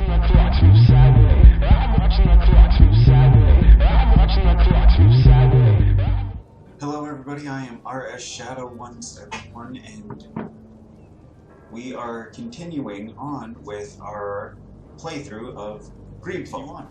Hello everybody, I am RS Shadow 171 and we are continuing on with our playthrough of Greedfall.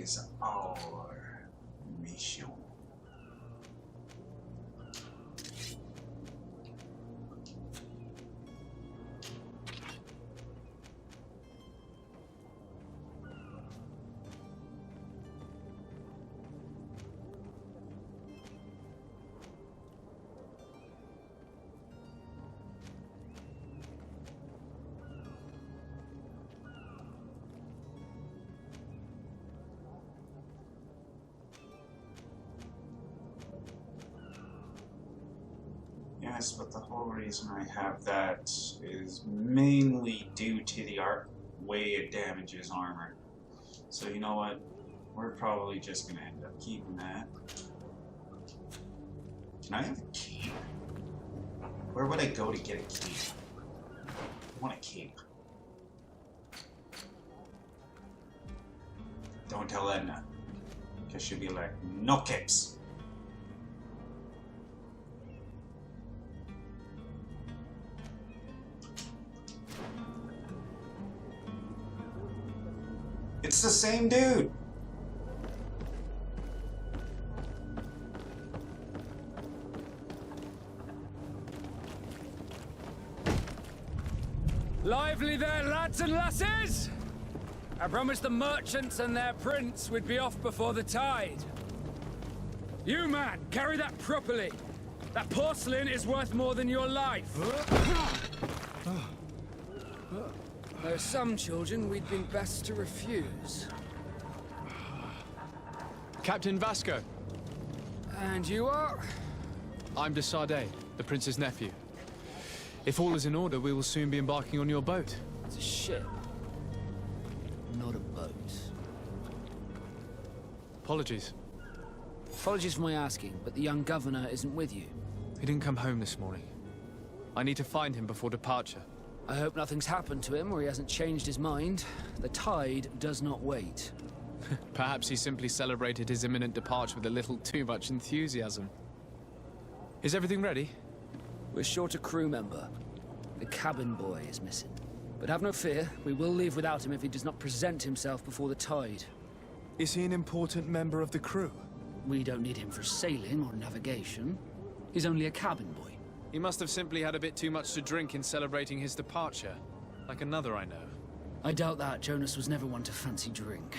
Is our mission. Yes, but the whole reason I have that is mainly due to the way it damages armor. So you know what? We're probably just gonna end up keeping that. Can I have a cape? Where would I go to get a cape? I want a cape. Don't tell Edna, because she'll be like, no capes. It's the same dude. Lively there, lads and lasses! I promised the merchants and their prince we'd be off before the tide. You, man, carry that properly. That porcelain is worth more than your life. There are some children we'd been best to refuse. Captain Vasco. And you are? I'm de Sardet, the prince's nephew. If all is in order, we will soon be embarking on your boat. It's a ship, not a boat. Apologies. Apologies for my asking, but the young governor isn't with you. He didn't come home this morning. I need to find him before departure. I hope nothing's happened to him or he hasn't changed his mind. The tide does not wait. Perhaps he simply celebrated his imminent departure with a little too much enthusiasm. Is everything ready? We're short a crew member. The cabin boy is missing. But have no fear, we will leave without him if he does not present himself before the tide. Is he an important member of the crew? We don't need him for sailing or navigation. He's only a cabin boy. He must have simply had a bit too much to drink in celebrating his departure. Like another I know. I doubt that. Jonas was never one to fancy drink.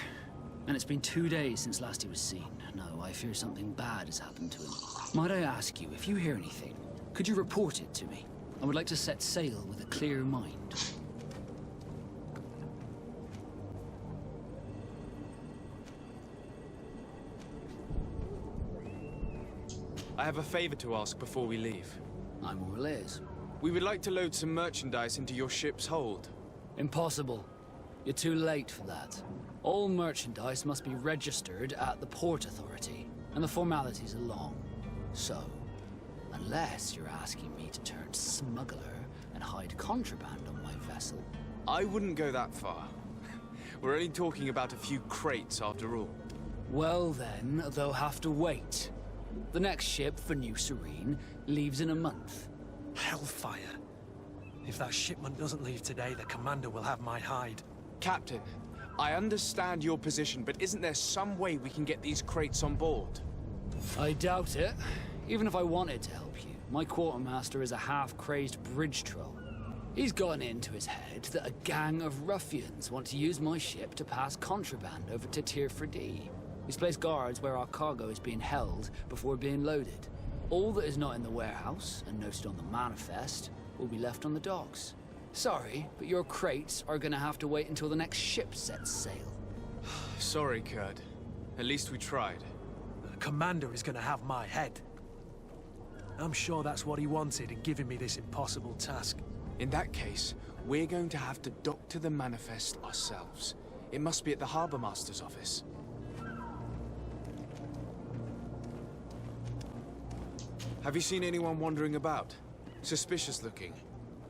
And it's been 2 days since last he was seen. No, I fear something bad has happened to him. Might I ask you, if you hear anything, could you report it to me? I would like to set sail with a clear mind. I have a favor to ask before we leave. I'm all ears. We would like to load some merchandise into your ship's hold. Impossible. You're too late for that. All merchandise must be registered at the Port Authority, and the formalities are long. So, unless you're asking me to turn smuggler and hide contraband on my vessel... I wouldn't go that far. We're only talking about a few crates after all. Well then, they'll have to wait. The next ship for New Serene leaves in a month. Hellfire. If that shipment doesn't leave today, the commander will have my hide. Captain, I understand your position, but isn't there some way we can get these crates on board? I doubt it. Even if I wanted to help you, my quartermaster is a half-crazed bridge troll. He's gotten into his head that a gang of ruffians want to use my ship to pass contraband over to Tier 4D. He's placed guards where our cargo is being held before being loaded. All that is not in the warehouse, and noted on the manifest, will be left on the docks. Sorry, but your crates are gonna have to wait until the next ship sets sail. Sorry, Kurt. At least we tried. The commander is gonna have my head. I'm sure that's what he wanted in giving me this impossible task. In that case, we're going to have to doctor the manifest ourselves. It must be at the Harbour Master's office. Have you seen anyone wandering about? Suspicious looking.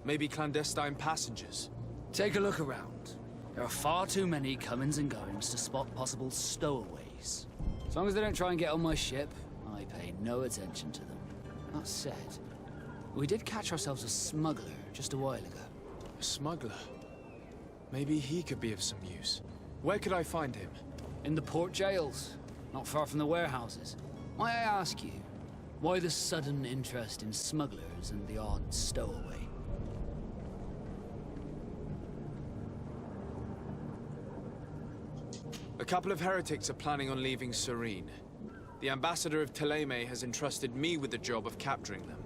Maybe clandestine passengers? Take a look around. There are far too many comings and goings to spot possible stowaways. As long as they don't try and get on my ship, I pay no attention to them. That said, we did catch ourselves a smuggler just a while ago. A smuggler? Maybe he could be of some use. Where could I find him? In the port jails, not far from the warehouses. Might I ask you, why the sudden interest in smugglers and the odd stowaway? A couple of heretics are planning on leaving Serene. The ambassador of Teleme has entrusted me with the job of capturing them.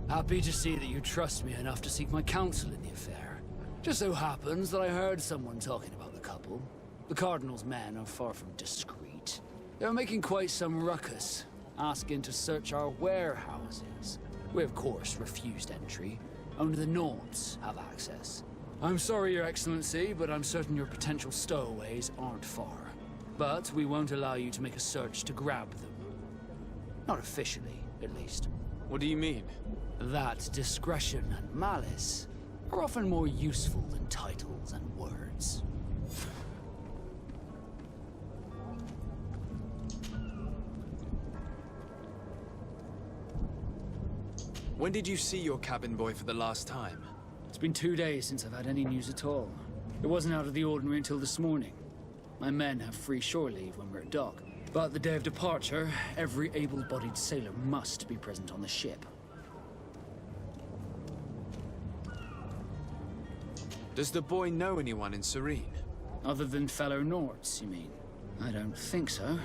Happy to see that you trust me enough to seek my counsel in the affair. Just so happens that I heard someone talking about the couple. The Cardinal's men are far from discreet. They were making quite some ruckus, asking to search our warehouses. We of course refused entry. Only the Nords have access. I'm sorry, Your Excellency, but I'm certain your potential stowaways aren't far. But we won't allow you to make a search to grab them. Not officially, at least. What do you mean? That discretion and malice are often more useful than titles and words. When did you see your cabin boy for the last time? It's been 2 days since I've had any news at all. It wasn't out of the ordinary until this morning. My men have free shore leave when we're at dock. But the day of departure, every able-bodied sailor must be present on the ship. Does the boy know anyone in Serene? Other than fellow Nords, you mean? I don't think so,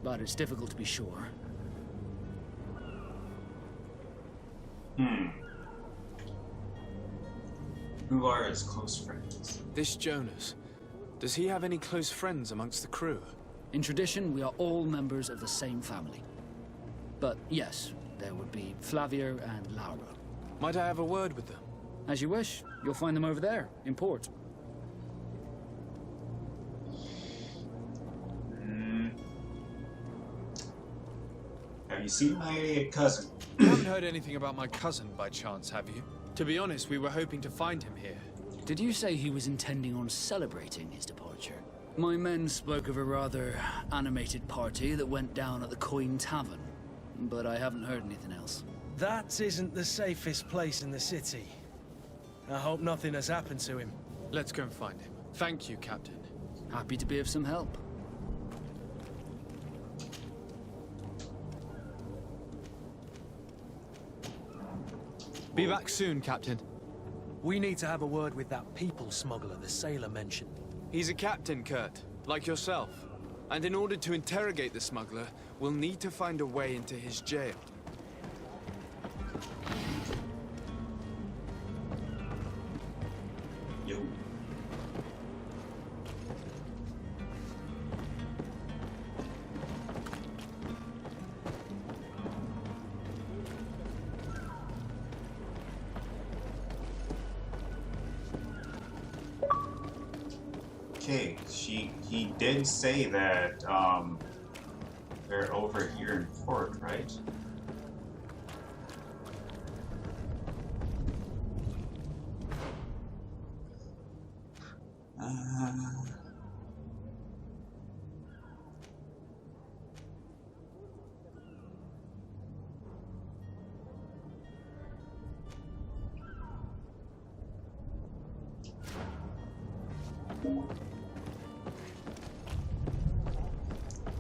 but it's difficult to be sure. Who are his close friends? This Jonas. Does he have any close friends amongst the crew? In tradition, we are all members of the same family. But yes, there would be Flavia and Laura. Might I have a word with them? As you wish. You'll find them over there, in port. Have you seen my cousin? You haven't heard anything about my cousin by chance, have you? To be honest, we were hoping to find him here. Did you say he was intending on celebrating his departure? My men spoke of a rather animated party that went down at the Coin Tavern, but I haven't heard anything else. That isn't the safest place in the city. I hope nothing has happened to him. Let's go and find him. Thank you, Captain. Happy to be of some help. Be back soon, Captain. We need to have a word with that people smuggler the sailor mentioned. He's a captain, Kurt, like yourself. And in order to interrogate the smuggler, we'll need to find a way into his jail. Yo. Okay, he did say that they're over here in port, right?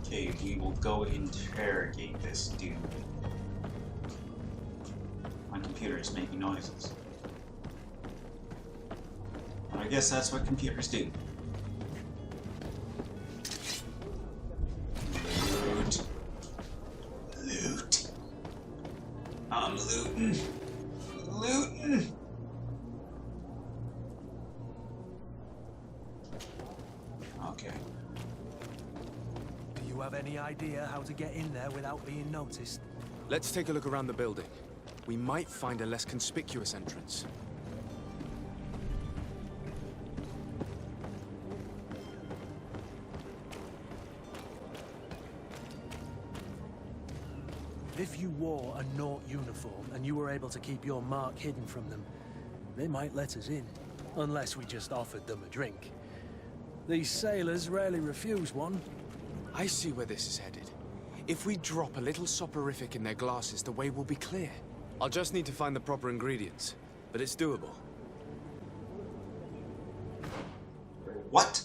Okay, we will go interrogate this dude. My computer is making noises. I guess that's what computers do. Loot. Loot. I'm looting. Looting. Okay. Do you have any idea how to get in there without being noticed? Let's take a look around the building. we might find a less conspicuous entrance. If you wore a Naut uniform and you were able to keep your mark hidden from them, they might let us in. Unless we just offered them a drink. These sailors rarely refuse one. I see where this is headed. If we drop a little soporific in their glasses, the way will be clear. I'll just need to find the proper ingredients, but it's doable. What?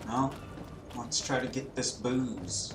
Well, let's try to get this booze.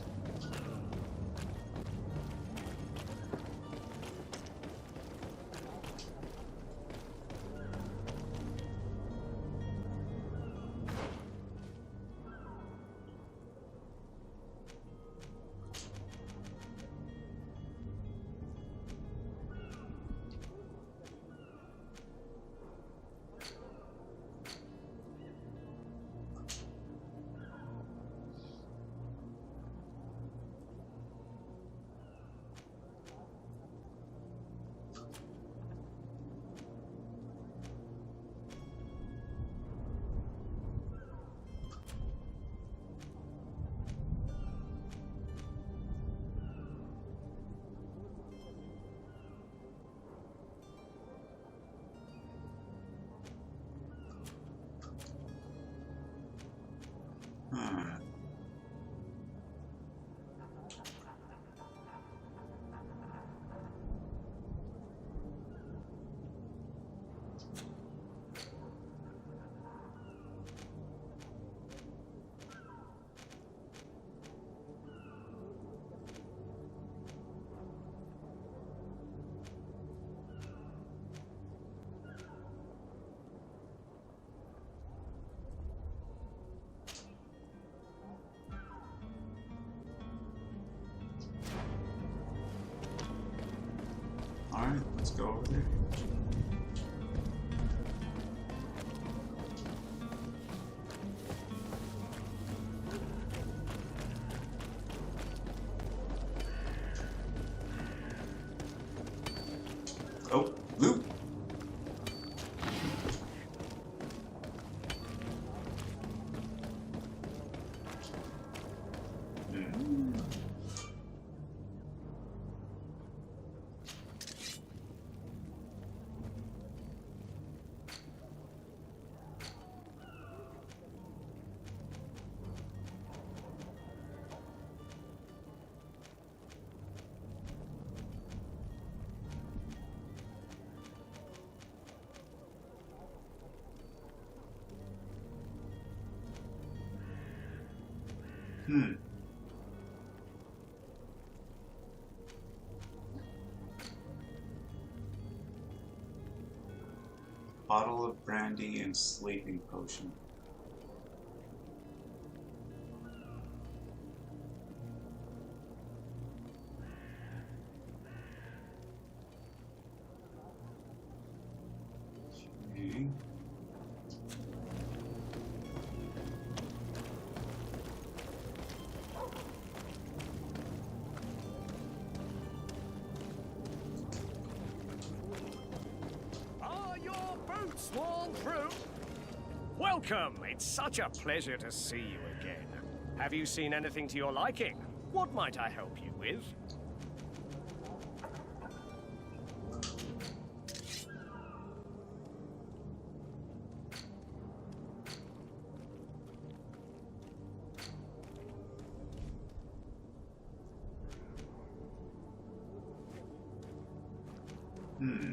Alright, let's go over there. Oh, loot! Bottle of brandy and sleeping potion. Okay. Sworn through. Welcome. It's such a pleasure to see you again. Have you seen anything to your liking? What might I help you with? Hmm.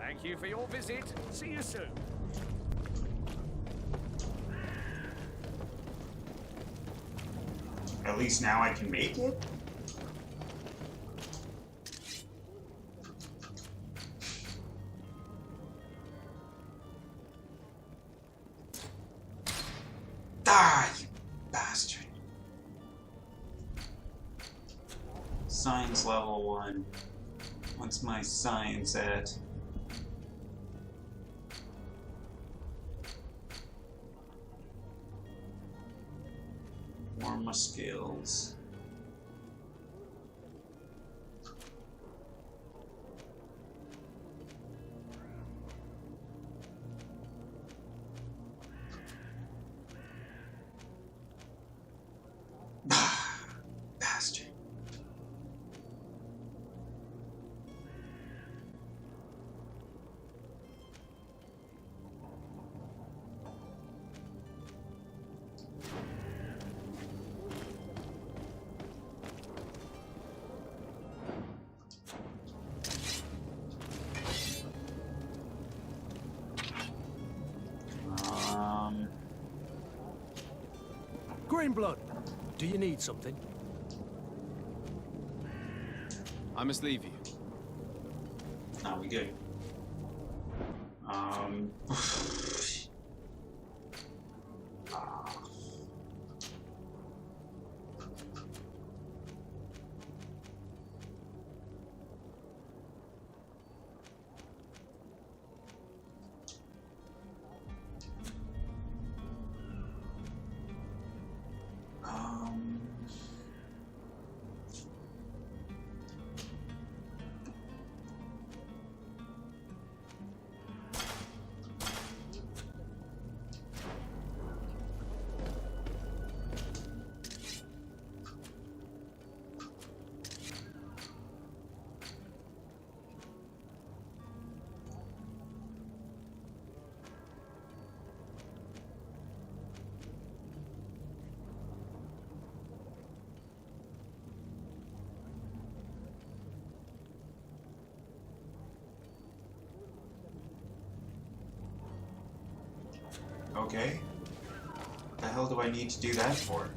Thank you for your visit. See you soon. At least now I can make it? Ah, you bastard. Science level 1. What's my science at? More my skills. Bastard. Greenblood, do you need something? I must leave you. Now we good. Okay. What the hell do I need to do that for?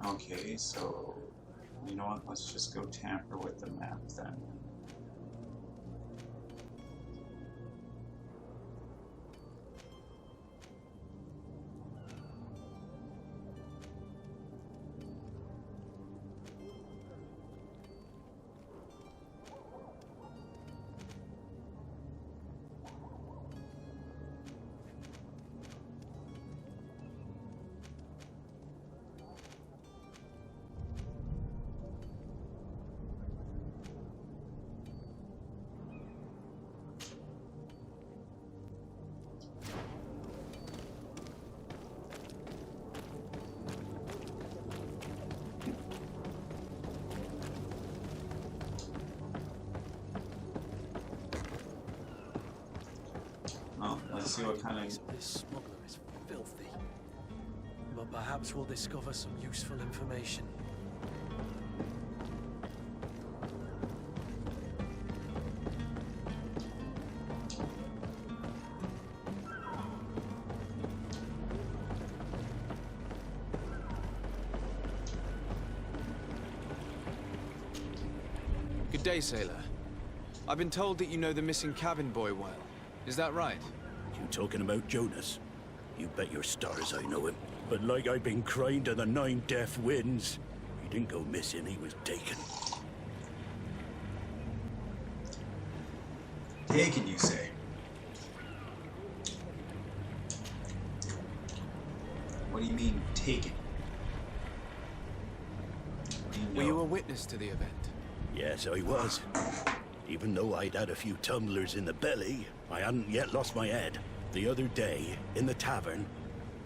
Okay, so you know what? Let's just go tamper with the map then. Well, let's see what kind of... This smuggler is filthy. But perhaps we'll discover some useful information. day, sailor. I've been told that you know the missing cabin boy well. Is that right? You talking about Jonas? You bet your stars I know him. But like I've been crying to the 9 deaf winds, he didn't go missing, he was taken. Taken, you say? What do you mean, taken? What do you know? Were you a witness to the event? Yes, I was. Even though I'd had a few tumblers in the belly, I hadn't yet lost my head. The other day, in the tavern,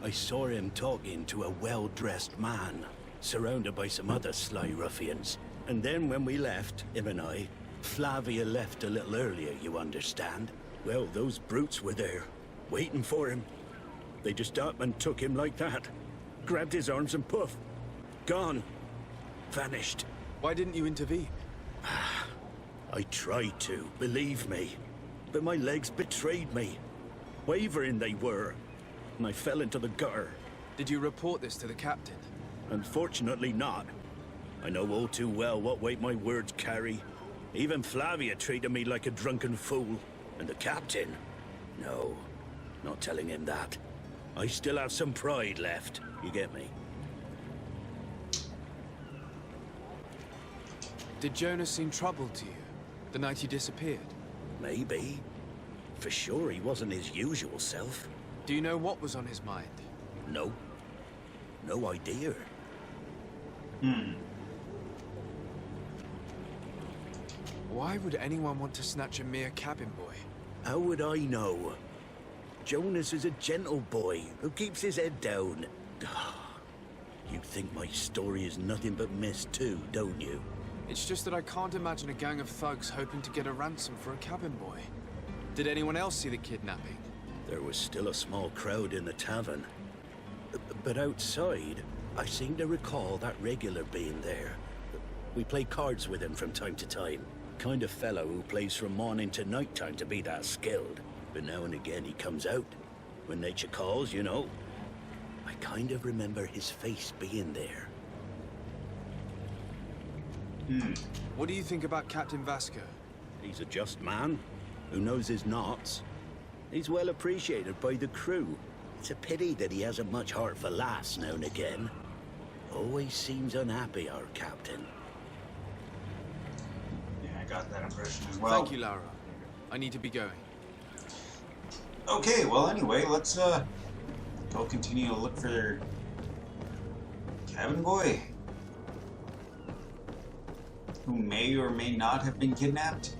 I saw him talking to a well-dressed man, surrounded by some other sly ruffians. And then when we left, him and I, Flavia left a little earlier, you understand? Well, those brutes were there, waiting for him. They just up and took him like that. Grabbed his arms and poof. Gone. Vanished. Why didn't you intervene? I tried to, believe me. But my legs betrayed me. Wavering they were. And I fell into the gutter. Did you report this to the captain? Unfortunately not. I know all too well what weight my words carry. Even Flavia treated me like a drunken fool. And the captain? No, not telling him that. I still have some pride left. You get me? Did Jonas seem troubled to you the night he disappeared? Maybe. For sure he wasn't his usual self. Do you know what was on his mind? No. No idea. Why would anyone want to snatch a mere cabin boy? How would I know? Jonas is a gentle boy who keeps his head down. You think my story is nothing but mist too, don't you? It's just that I can't imagine a gang of thugs hoping to get a ransom for a cabin boy. Did anyone else see the kidnapping? There was still a small crowd in the tavern. But outside, I seem to recall that regular being there. We play cards with him from time to time. Kind of fellow who plays from morning to night time to be that skilled. But now and again he comes out. When nature calls, you know. I kind of remember his face being there. What do you think about Captain Vasco? He's a just man who knows his knots. He's well appreciated by the crew. It's a pity that he hasn't much heart for laughs now and again. Always seems unhappy, our captain. Yeah, I got that impression as well. Thank you, Lara. I need to be going. Okay, well anyway, let's go continue to look for cabin boy, who may or may not have been kidnapped.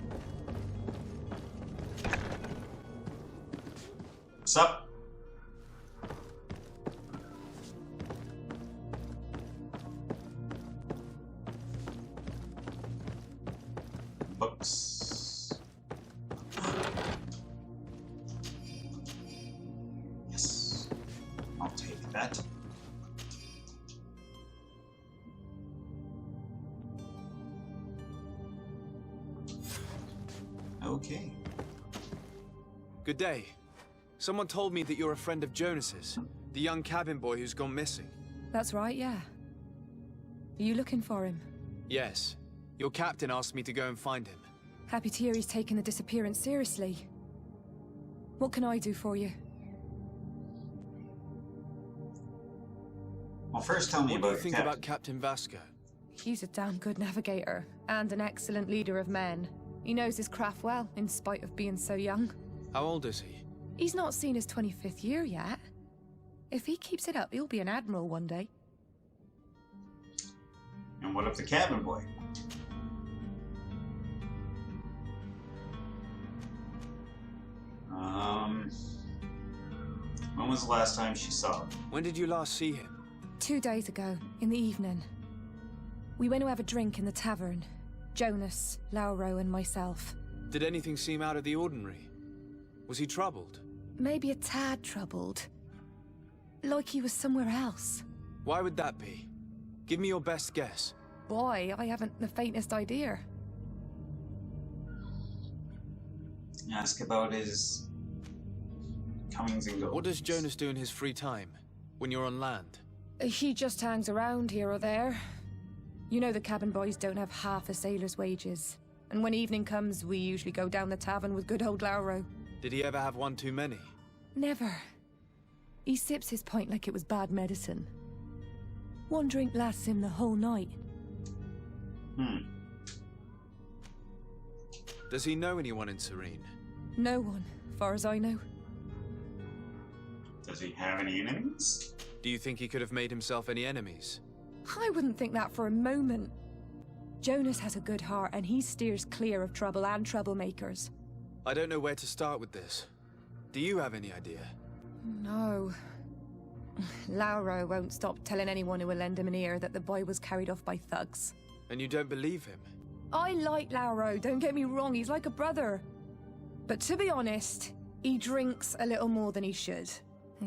Sup? Books. Yes, I'll take that. Okay. Good day. Someone told me that you're a friend of Jonas's, the young cabin boy who's gone missing. That's right, yeah. Are you looking for him? Yes. Your captain asked me to go and find him. Happy to hear he's taken the disappearance seriously. What can I do for you? Well, first tell me What do about you your think captain. about Captain Vasco? He's a damn good navigator, and an excellent leader of men. He knows his craft well, in spite of being so young. How old is he? He's not seen his 25th year yet. If he keeps it up, he'll be an admiral one day. And what of the cabin boy? When was the last time she saw him? When did you last see him? 2 days ago, in the evening. We went to have a drink in the tavern. Jonas, Lauro, and myself. Did anything seem out of the ordinary? Was he troubled? Maybe a tad troubled. Like he was somewhere else. Why would that be? Give me your best guess. Boy, I haven't the faintest idea. Ask about his comings and goes. What does Jonas do in his free time, when you're on land? He just hangs around here or there. You know the cabin boys don't have half a sailor's wages. And when evening comes, we usually go down the tavern with good old Lauro. Did he ever have one too many? Never. He sips his pint like it was bad medicine. One drink lasts him the whole night. Does he know anyone in Serene? No one, far as I know. Does he have any enemies? Do you think he could have made himself any enemies? I wouldn't think that for a moment. Jonas has a good heart and he steers clear of trouble and troublemakers. I don't know where to start with this. Do you have any idea? No. Lauro won't stop telling anyone who will lend him an ear that the boy was carried off by thugs. And you don't believe him? I like Lauro, don't get me wrong, he's like a brother. But to be honest, he drinks a little more than he should.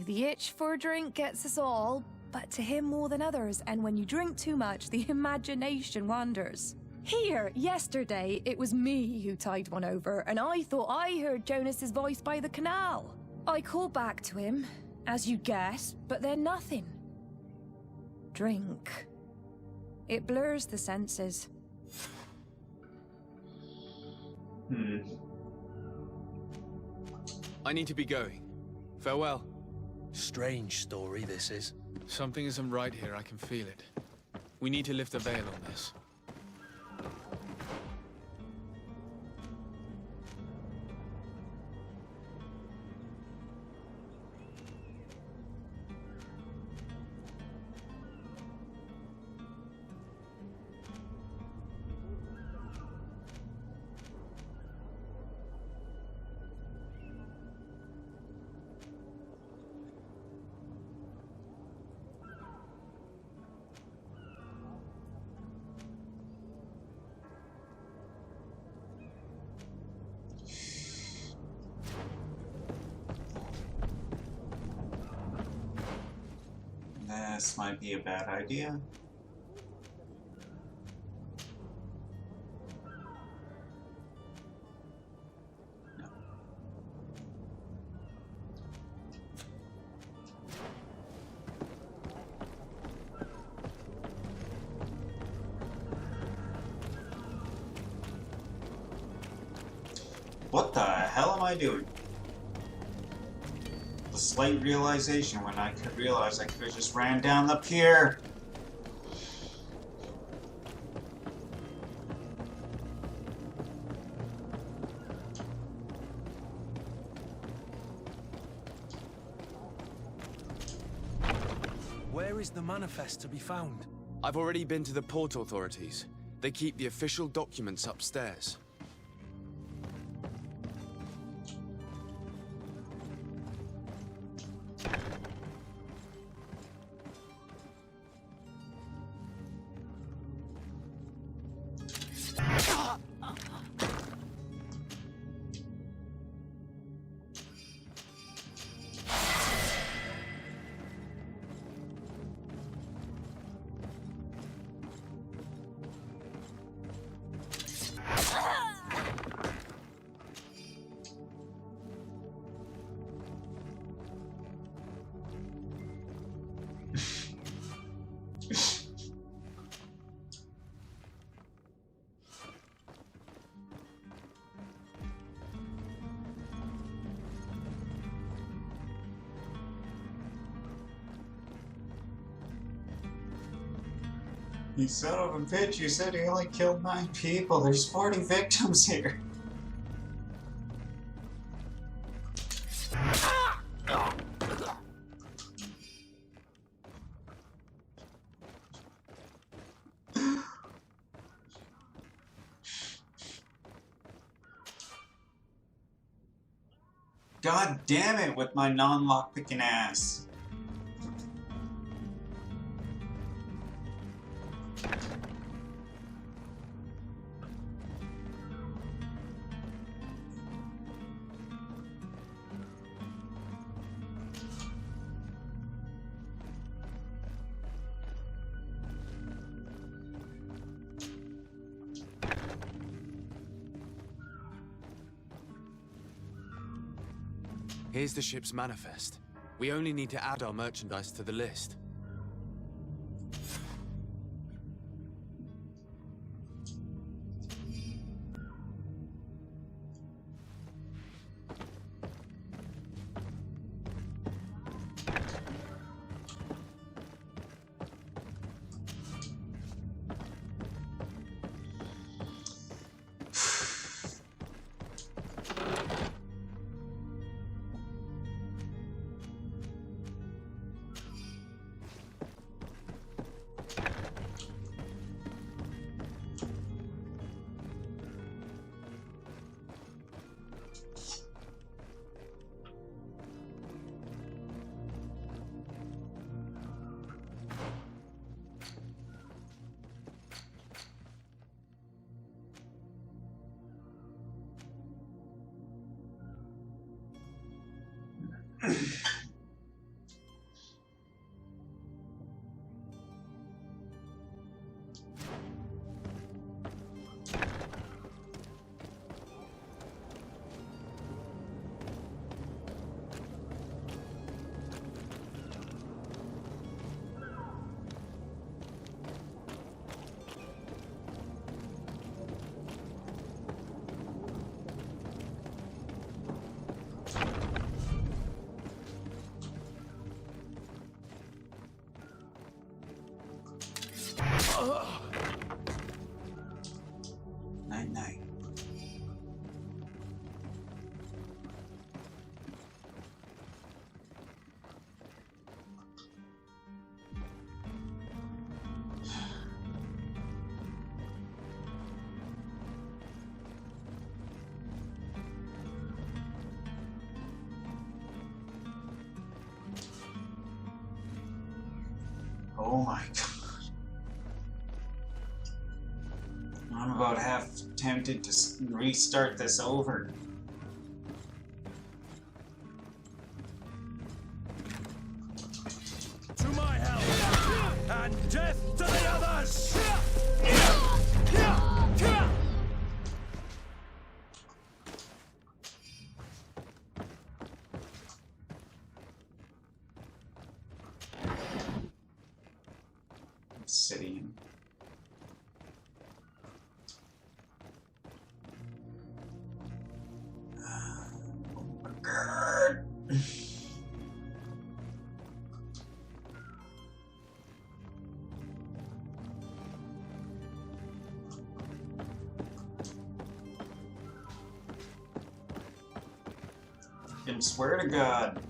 The itch for a drink gets us all, but to him more than others, and when you drink too much, the imagination wanders. Here, yesterday, it was me who tied one over, and I thought I heard Jonas's voice by the canal. I called back to him, as you guessed, but then nothing. Drink. It blurs the senses. I need to be going. Farewell. Strange story, this is. Something isn't right here, I can feel it. We need to lift the veil on this. This might be a bad idea. No. What the hell am I doing? The slight realization when I could realize I could have just ran down the pier. Where is the manifest to be found? I've already been to the port authorities. They keep the official documents upstairs. You son of a bitch, you said he only killed 9 people. There's 40 victims here. God damn it with my non-lockpicking ass. Here's the ship's manifest. We only need to add our merchandise to the list. my god. I'm about half tempted to restart this over. To my help! And death to the others! Obsidian. Oh my god. I swear to God.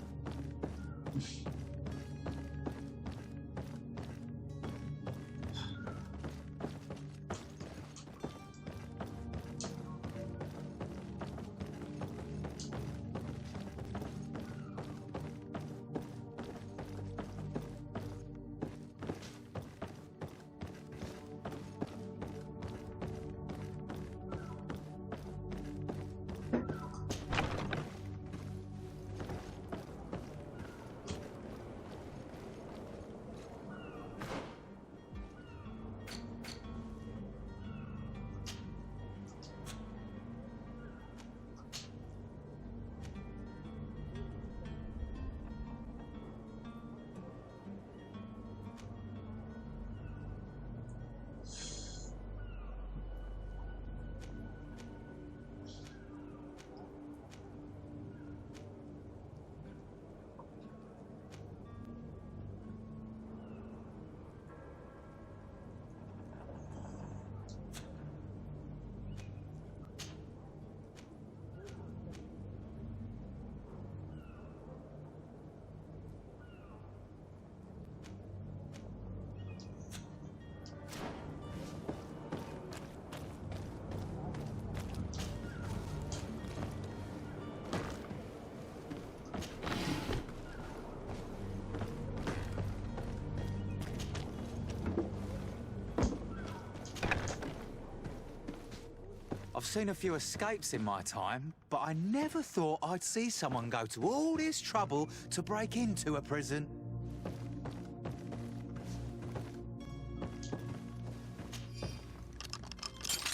I've seen a few escapes in my time, but I never thought I'd see someone go to all this trouble to break into a prison.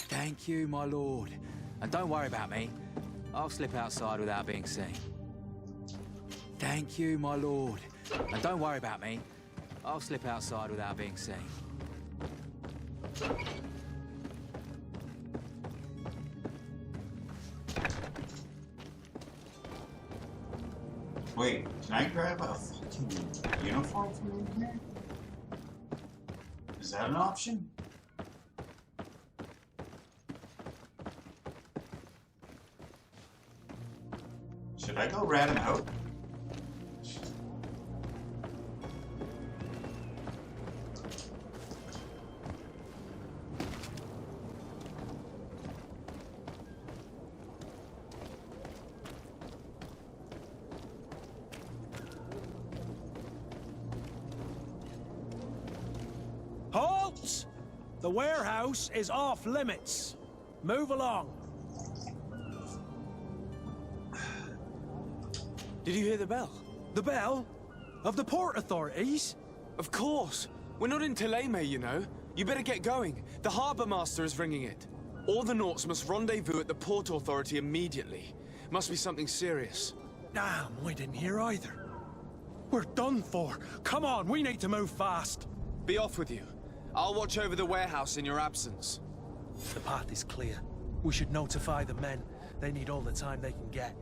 Thank you, my lord. And don't worry about me. I'll slip outside without being seen. Thank you, my lord. And don't worry about me. I'll slip outside without being seen. Wait, can I grab a fucking uniform from in here? Is that an option? Should I go rat him out? Halt! The warehouse is off limits. Move along. Did you hear the bell? The bell? Of the port authorities? Of course. We're not in Teleme, you know. You better get going. The harbour master is ringing it. All the Nauts must rendezvous at the port authority immediately. Must be something serious. Damn, we didn't hear either. We're done for. Come on, we need to move fast. Be off with you. I'll watch over the warehouse in your absence. The path is clear. We should notify the men. They need all the time they can get.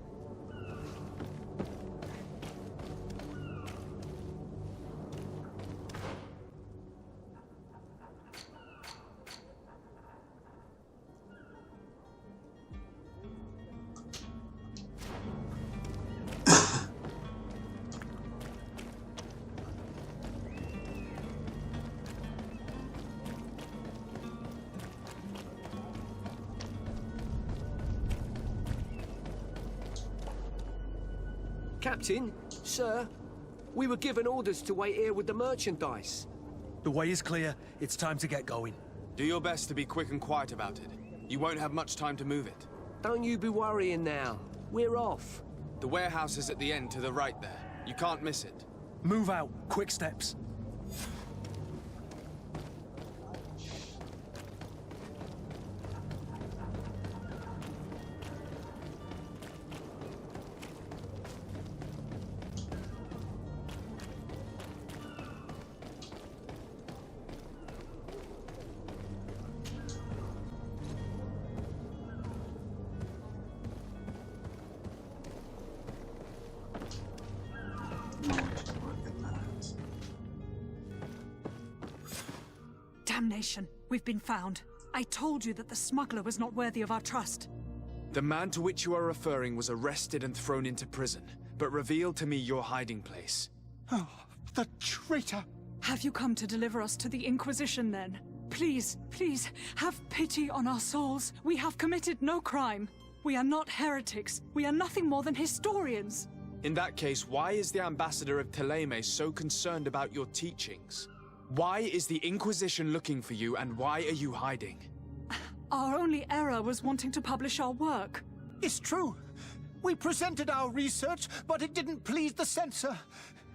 Captain, sir, we were given orders to wait here with the merchandise. The way is clear. It's time to get going. Do your best to be quick and quiet about it. You won't have much time to move it. Don't you be worrying now. We're off. The warehouse is at the end to the right there. You can't miss it. Move out. Quick steps. Damnation. We've been found. I told you that the smuggler was not worthy of our trust. The man to which you are referring was arrested and thrown into prison, but revealed to me your hiding place. Oh, the traitor! Have you come to deliver us to the Inquisition, then? Please, please, have pity on our souls. We have committed no crime. We are not heretics. We are nothing more than historians. In that case, why is the ambassador of Thélème so concerned about your teachings? Why is the Inquisition looking for you, and why are you hiding? Our only error was wanting to publish our work. It's true. We presented our research, but it didn't please the censor.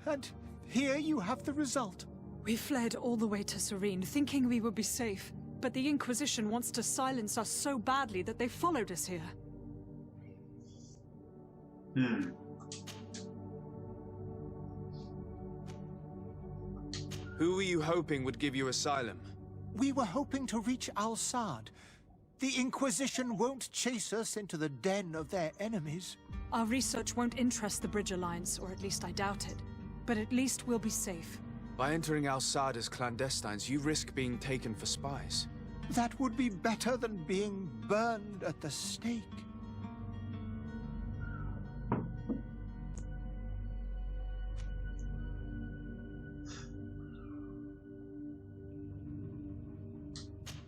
And here you have the result. We fled all the way to Serene, thinking we would be safe. But the Inquisition wants to silence us so badly that they followed us here. Who were you hoping would give you asylum? We were hoping to reach Al-Sad. The Inquisition won't chase us into the den of their enemies. Our research won't interest the Bridge Alliance, or at least I doubt it. But at least we'll be safe. By entering Al-Sad as clandestines, you risk being taken for spies. That would be better than being burned at the stake.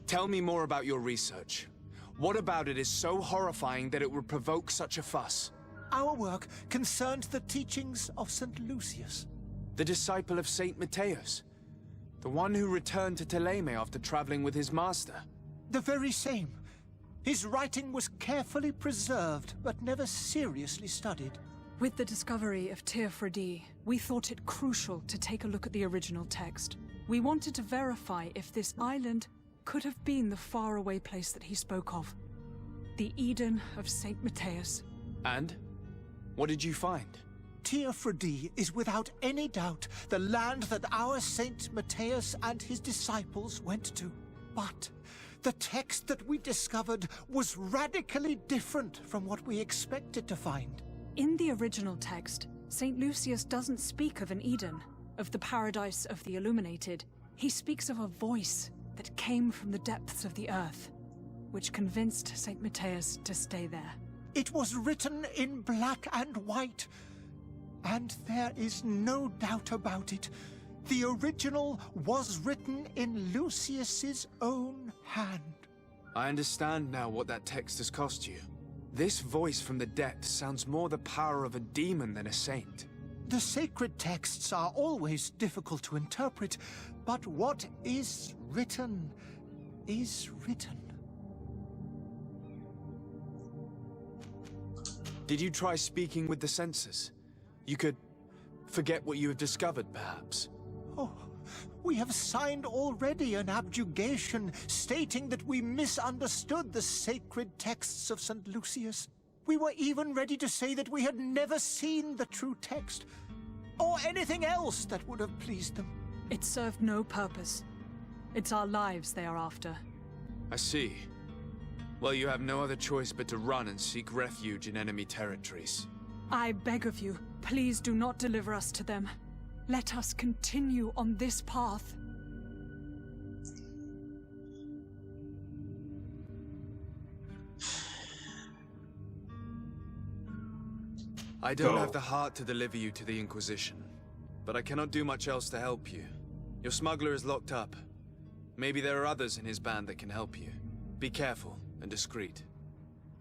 Tell me more about your research. What about it is so horrifying that it would provoke such a fuss? Our work concerned the teachings of St. Lucius. The disciple of Saint Matthias? The one who returned to Thélème after traveling with his master? The very same. His writing was carefully preserved, but never seriously studied. With the discovery of Pt.2, we thought it crucial to take a look at the original text. We wanted to verify if this island could have been the faraway place that he spoke of. The Eden of Saint Matthias. And? What did you find? Pt.2 is without any doubt the land that our Saint Matthias and his disciples went to. But the text that we discovered was radically different from what we expected to find. In the original text, Saint Lucius doesn't speak of an Eden, of the paradise of the illuminated. He speaks of a voice that came from the depths of the earth, which convinced Saint Matthias to stay there. It was written in black and white, and there is no doubt about it. The original was written in Lucius's own hand. I understand now what that text has cost you. This voice from the depths sounds more the power of a demon than a saint. The sacred texts are always difficult to interpret, but what is written is written. Did you try speaking with the censors? You could forget what you have discovered, perhaps. Oh, we have signed already an abjuration stating that we misunderstood the sacred texts of St. Lucius. We were even ready to say that we had never seen the true text, or anything else that would have pleased them. It served no purpose. It's our lives they are after. I see. Well, you have no other choice but to run and seek refuge in enemy territories. I beg of you, please do not deliver us to them. Let us continue on this path. I don't have the heart to deliver you to the Inquisition, but I cannot do much else to help you. Your smuggler is locked up. Maybe there are others in his band that can help you. Be careful and discreet,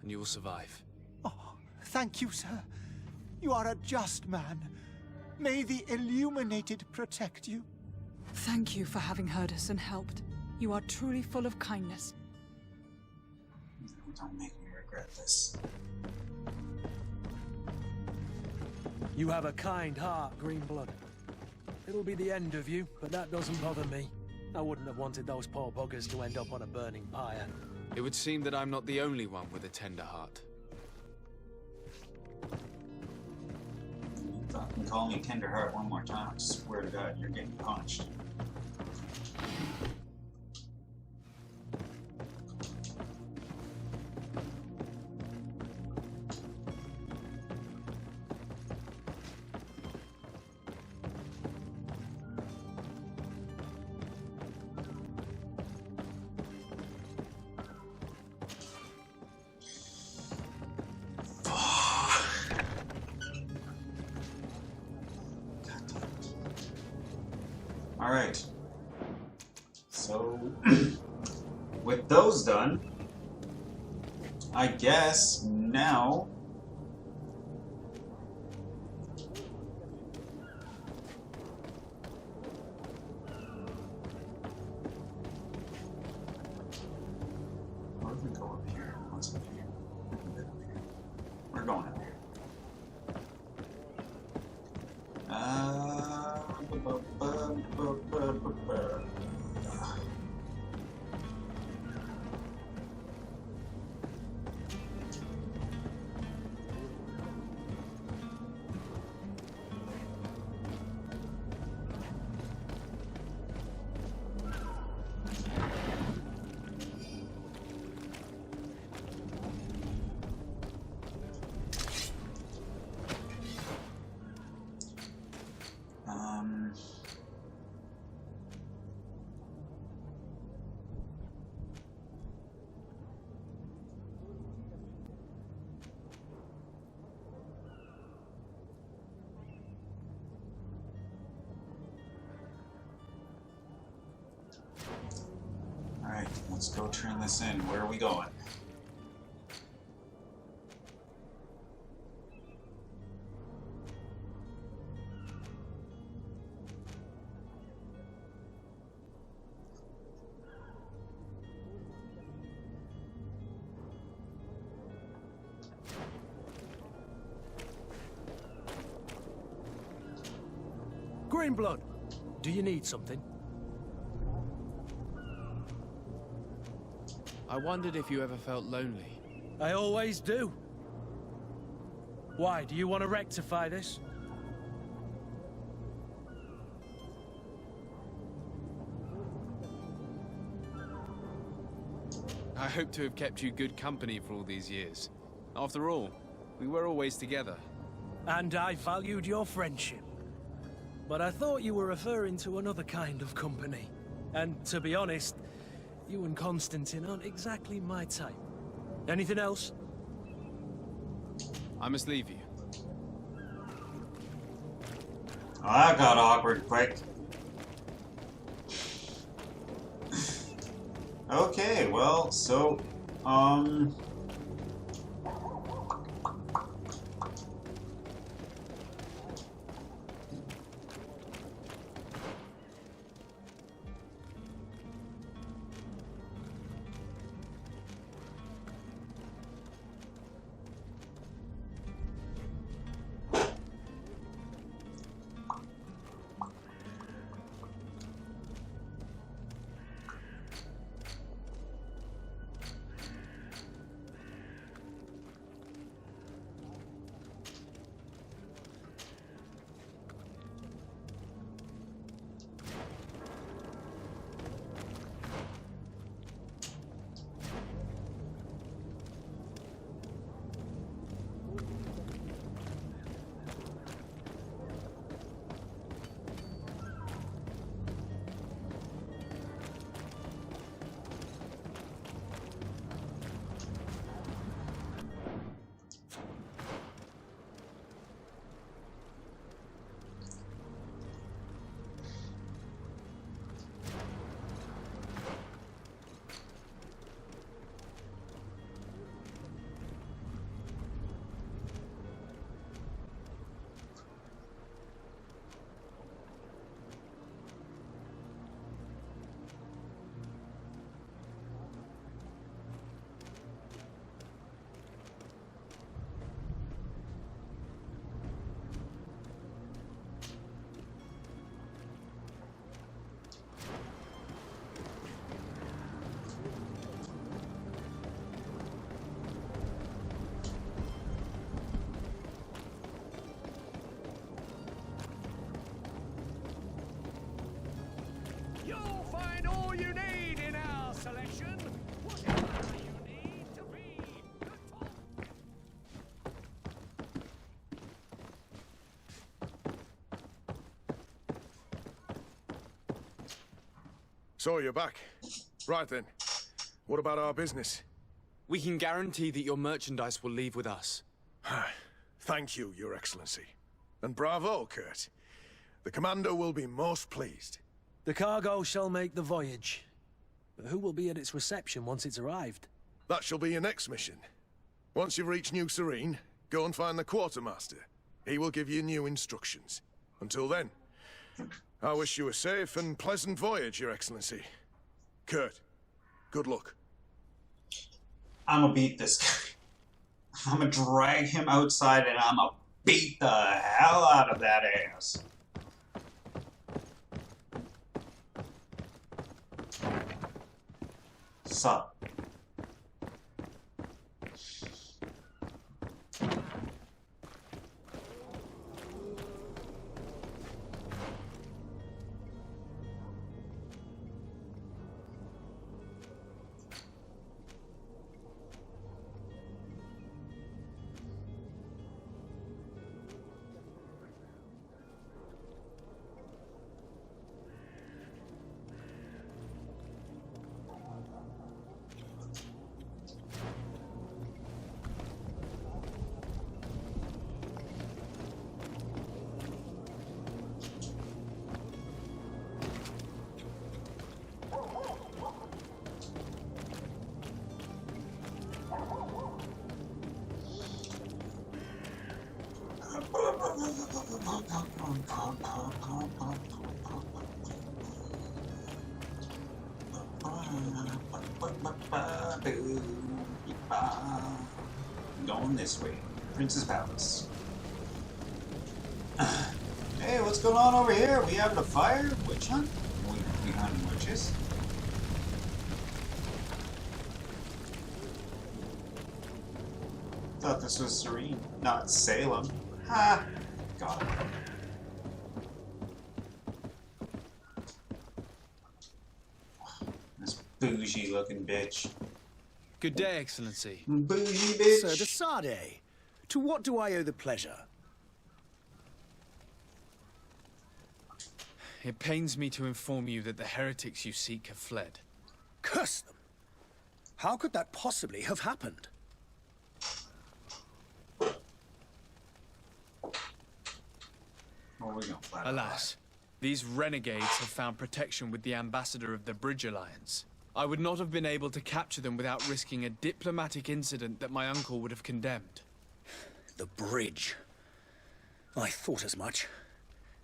and you will survive. Oh, thank you, sir. You are a just man. May the Illuminated protect you. Thank you for having heard us and helped. You are truly full of kindness. Don't make me regret this. You have a kind heart, Greenblood. It'll be the end of you, but that doesn't bother me. I wouldn't have wanted those poor buggers to end up on a burning pyre. It would seem that I'm not the only one with a tender heart. You fucking call me Tenderheart one more time, I swear to God, you're getting punched. Alright. So, with those done, I guess now... Where do we go up here? What's up here? We're going up here. Alright, let's go turn this in. Where are we going? Greenblood, do you need something? I wondered if you ever felt lonely. I always do. Why, do you want to rectify this? I hope to have kept you good company for all these years. After all, we were always together. And I valued your friendship. But I thought you were referring to another kind of company. And to be honest, you and Constantine aren't exactly my type. Anything else? I must leave you. Oh, that got awkward quick. Okay, well, so, So you're back. Right then. What about our business? We can guarantee that your merchandise will leave with us. Thank you, Your Excellency. And bravo, Kurt. The Commander will be most pleased. The cargo shall make the voyage. But who will be at its reception once it's arrived? That shall be your next mission. Once you've reached New Serene, go and find the Quartermaster. He will give you new instructions. Until then, I wish you a safe and pleasant voyage, Your Excellency. Kurt, good luck. I'm gonna beat this guy. I'm gonna drag him outside and I'm gonna beat the hell out of that ass. Sup? Going this way. Prince's Palace. Hey, what's going on over here? We having a fire? Witch hunt? We hunting witches. Thought this was Serene, not Salem. Ha! Got it. This bougie looking bitch. Good day, Excellency. Bougie bitch. Sir de Sardet, to what do I owe the pleasure? It pains me to inform you that the heretics you seek have fled. Curse them! How could that possibly have happened? Oh, we gonna flat Alas, these renegades have found protection with the ambassador of the Bridge Alliance. I would not have been able to capture them without risking a diplomatic incident that my uncle would have condemned. The bridge. I thought as much.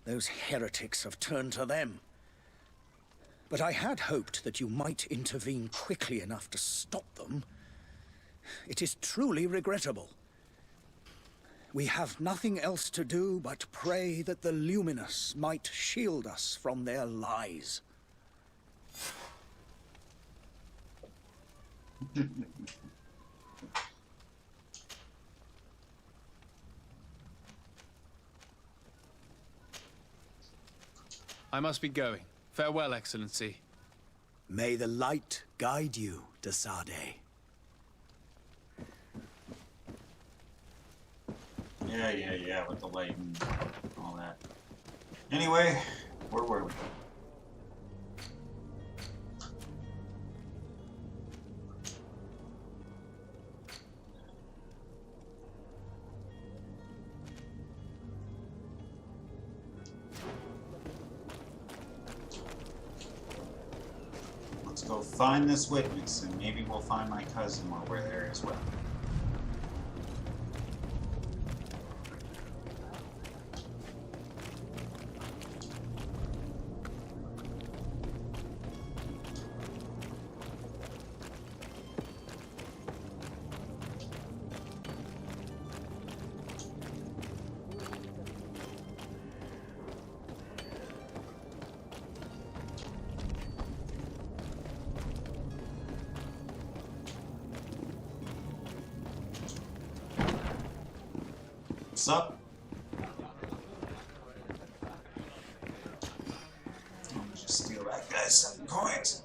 Those heretics have turned to them. But I had hoped that you might intervene quickly enough to stop them. It is truly regrettable. We have nothing else to do but pray that the Luminous might shield us from their lies. I must be going. Farewell, Excellency. May the light guide you, de Sardet. Yeah, with the light and all that. Anyway, where were we? Let's go find this witness, and maybe we'll find my cousin while we're there as well. What's up? I'll just steal that guy's 7 coins.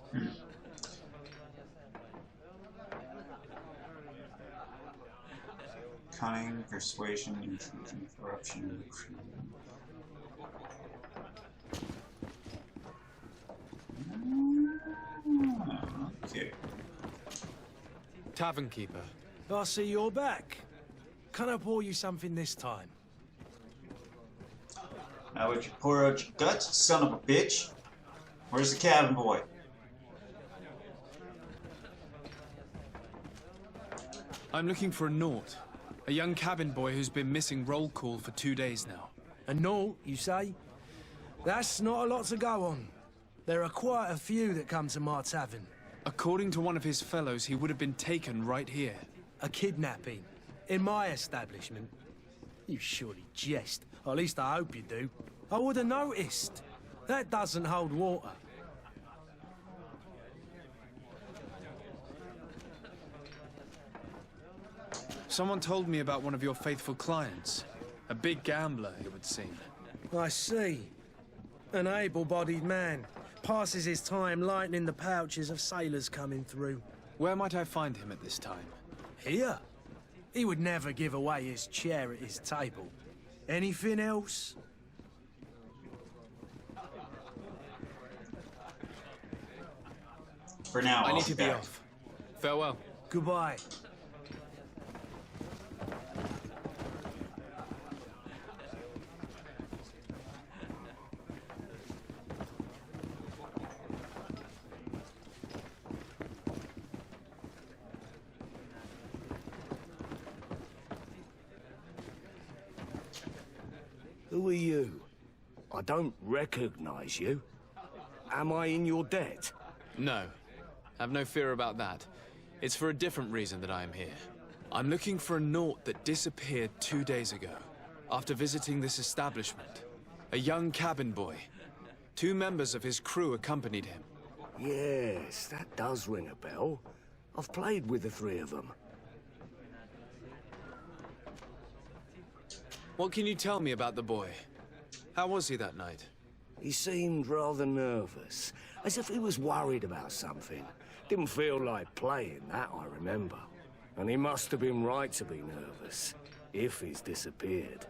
Cunning, persuasion, intrusion, corruption, recruitment. Tavern keeper. I see you're back. Can I pour you something this time? Now would you pour out your guts, son of a bitch? Where's the cabin boy? I'm looking for a Naut. A young cabin boy who's been missing roll call for 2 days now. A Naut, you say? That's not a lot to go on. There are quite a few that come to my tavern. According to one of his fellows, he would have been taken right here. A kidnapping? In my establishment? You surely jest. Or at least I hope you do. I would have noticed. That doesn't hold water. Someone told me about one of your faithful clients. A big gambler, it would seem. I see. An able-bodied man. Passes his time lightening the pouches of sailors coming through. Where might I find him at this time? Here? He would never give away his chair at his table. Anything else? For now, I I'll need to be back. off. Farewell. Goodbye. Who are you? I don't recognize you. Am I in your debt? No. Have no fear about that. It's for a different reason that I am here. I'm looking for a Naut that disappeared 2 days ago, after visiting this establishment. A young cabin boy. 2 members of his crew accompanied him. Yes, that does ring a bell. I've played with the 3 of them. What can you tell me about the boy? How was he that night? He seemed rather nervous, as if he was worried about something. Didn't feel like playing, that I remember. And he must have been right to be nervous, if he's disappeared.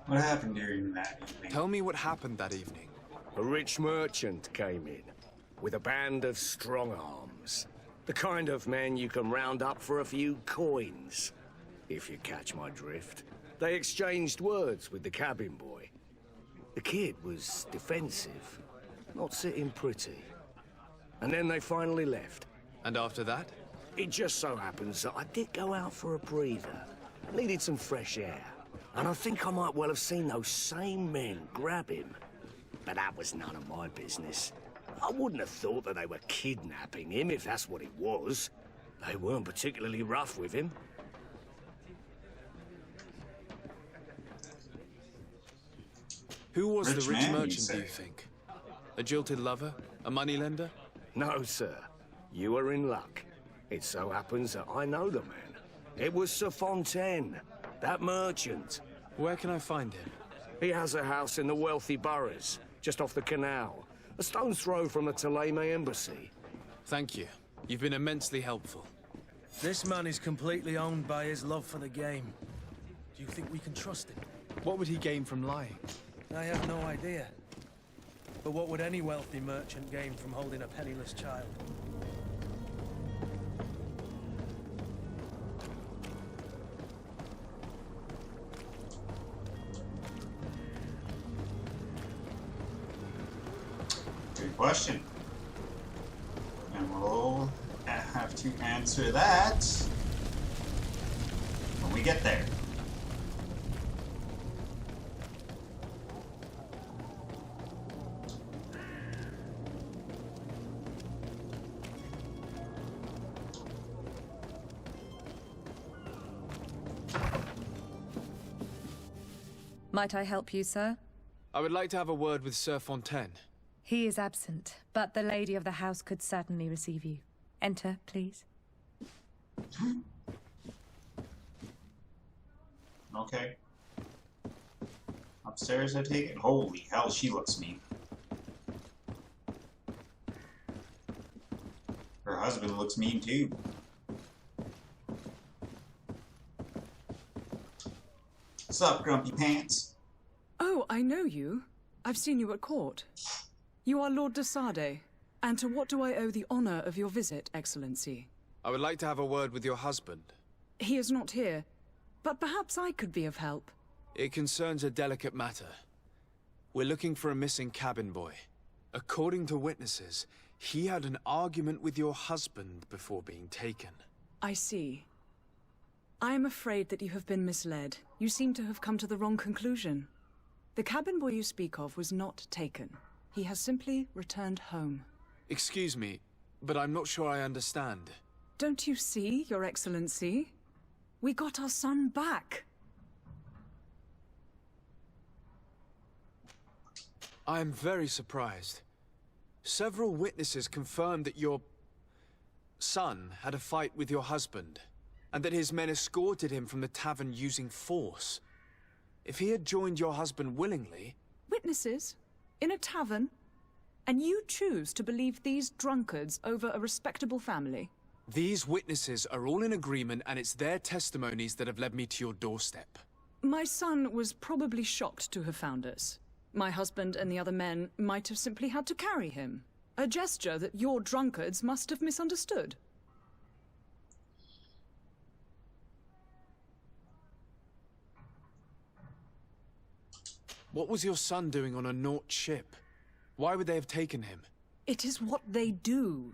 What happened during that evening? Tell me what happened that evening. A rich merchant came in, with a band of strong-arms. The kind of men you can round up for a few coins, if you catch my drift. They exchanged words with the cabin boy. The kid was defensive, not sitting pretty. And then they finally left. And after that? It just so happens that I did go out for a breather. Needed some fresh air. And I think I might well have seen those same men grab him. But that was none of my business. I wouldn't have thought that they were kidnapping him, if that's what it was. They weren't particularly rough with him. Who was the rich man, you merchant, do say? you think? A jilted lover? A moneylender? No, sir. You are in luck. It so happens that I know the man. It was Sir Fontaine, that merchant. Where can I find him? He has a house in the wealthy boroughs, just off the canal. A stone's throw from the Thélème embassy. Thank you. You've been immensely helpful. This man is completely owned by his love for the game. Do you think we can trust him? What would he gain from lying? I have no idea. But what would any wealthy merchant gain from holding a penniless child? Good question. And we'll have to answer that when we get there. Might I help you, sir? I would like to have a word with Sir Fontaine. He is absent, but the lady of the house could certainly receive you. Enter, please. Okay. Upstairs, I take it? Holy hell, she looks mean. Her husband looks mean too. What's up, Grumpy Pants? Oh, I know you. I've seen you at court. You are Lord de Sade. And to what do I owe the honor of your visit, Excellency? I would like to have a word with your husband. He is not here, but perhaps I could be of help. It concerns a delicate matter. We're looking for a missing cabin boy. According to witnesses, he had an argument with your husband before being taken. I see. I am afraid that you have been misled. You seem to have come to the wrong conclusion. The cabin boy you speak of was not taken. He has simply returned home. Excuse me, but I'm not sure I understand. Don't you see, Your Excellency? We got our son back. I am very surprised. Several witnesses confirmed that your son had a fight with your husband, and that his men escorted him from the tavern using force. If he had joined your husband willingly... Witnesses? In a tavern? And you choose to believe these drunkards over a respectable family? These witnesses are all in agreement, and it's their testimonies that have led me to your doorstep. My son was probably shocked to have found us. My husband and the other men might have simply had to carry him. A gesture that your drunkards must have misunderstood. What was your son doing on a Naut ship? Why would they have taken him? It is what they do.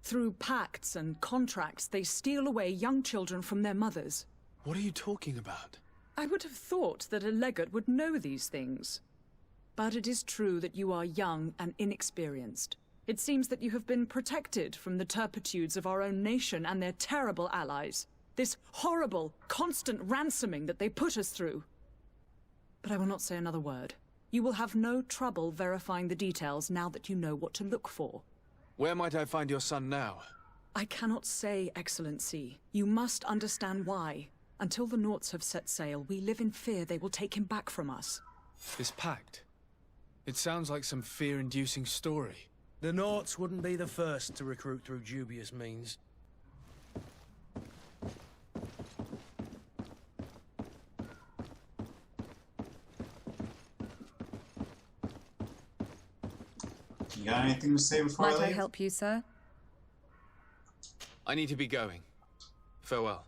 Through pacts and contracts, they steal away young children from their mothers. What are you talking about? I would have thought that a legate would know these things. But it is true that you are young and inexperienced. It seems that you have been protected from the turpitudes of our own nation and their terrible allies. This horrible, constant ransoming that they put us through. But I will not say another word. You will have no trouble verifying the details now that you know what to look for. Where might I find your son now? I cannot say, Excellency. You must understand why. Until the Nauts have set sail, we live in fear they will take him back from us. This pact? It sounds like some fear-inducing story. The Nauts wouldn't be the first to recruit through dubious means. You got anything to say before I Might leave? I help you, sir? I need to be going. Farewell.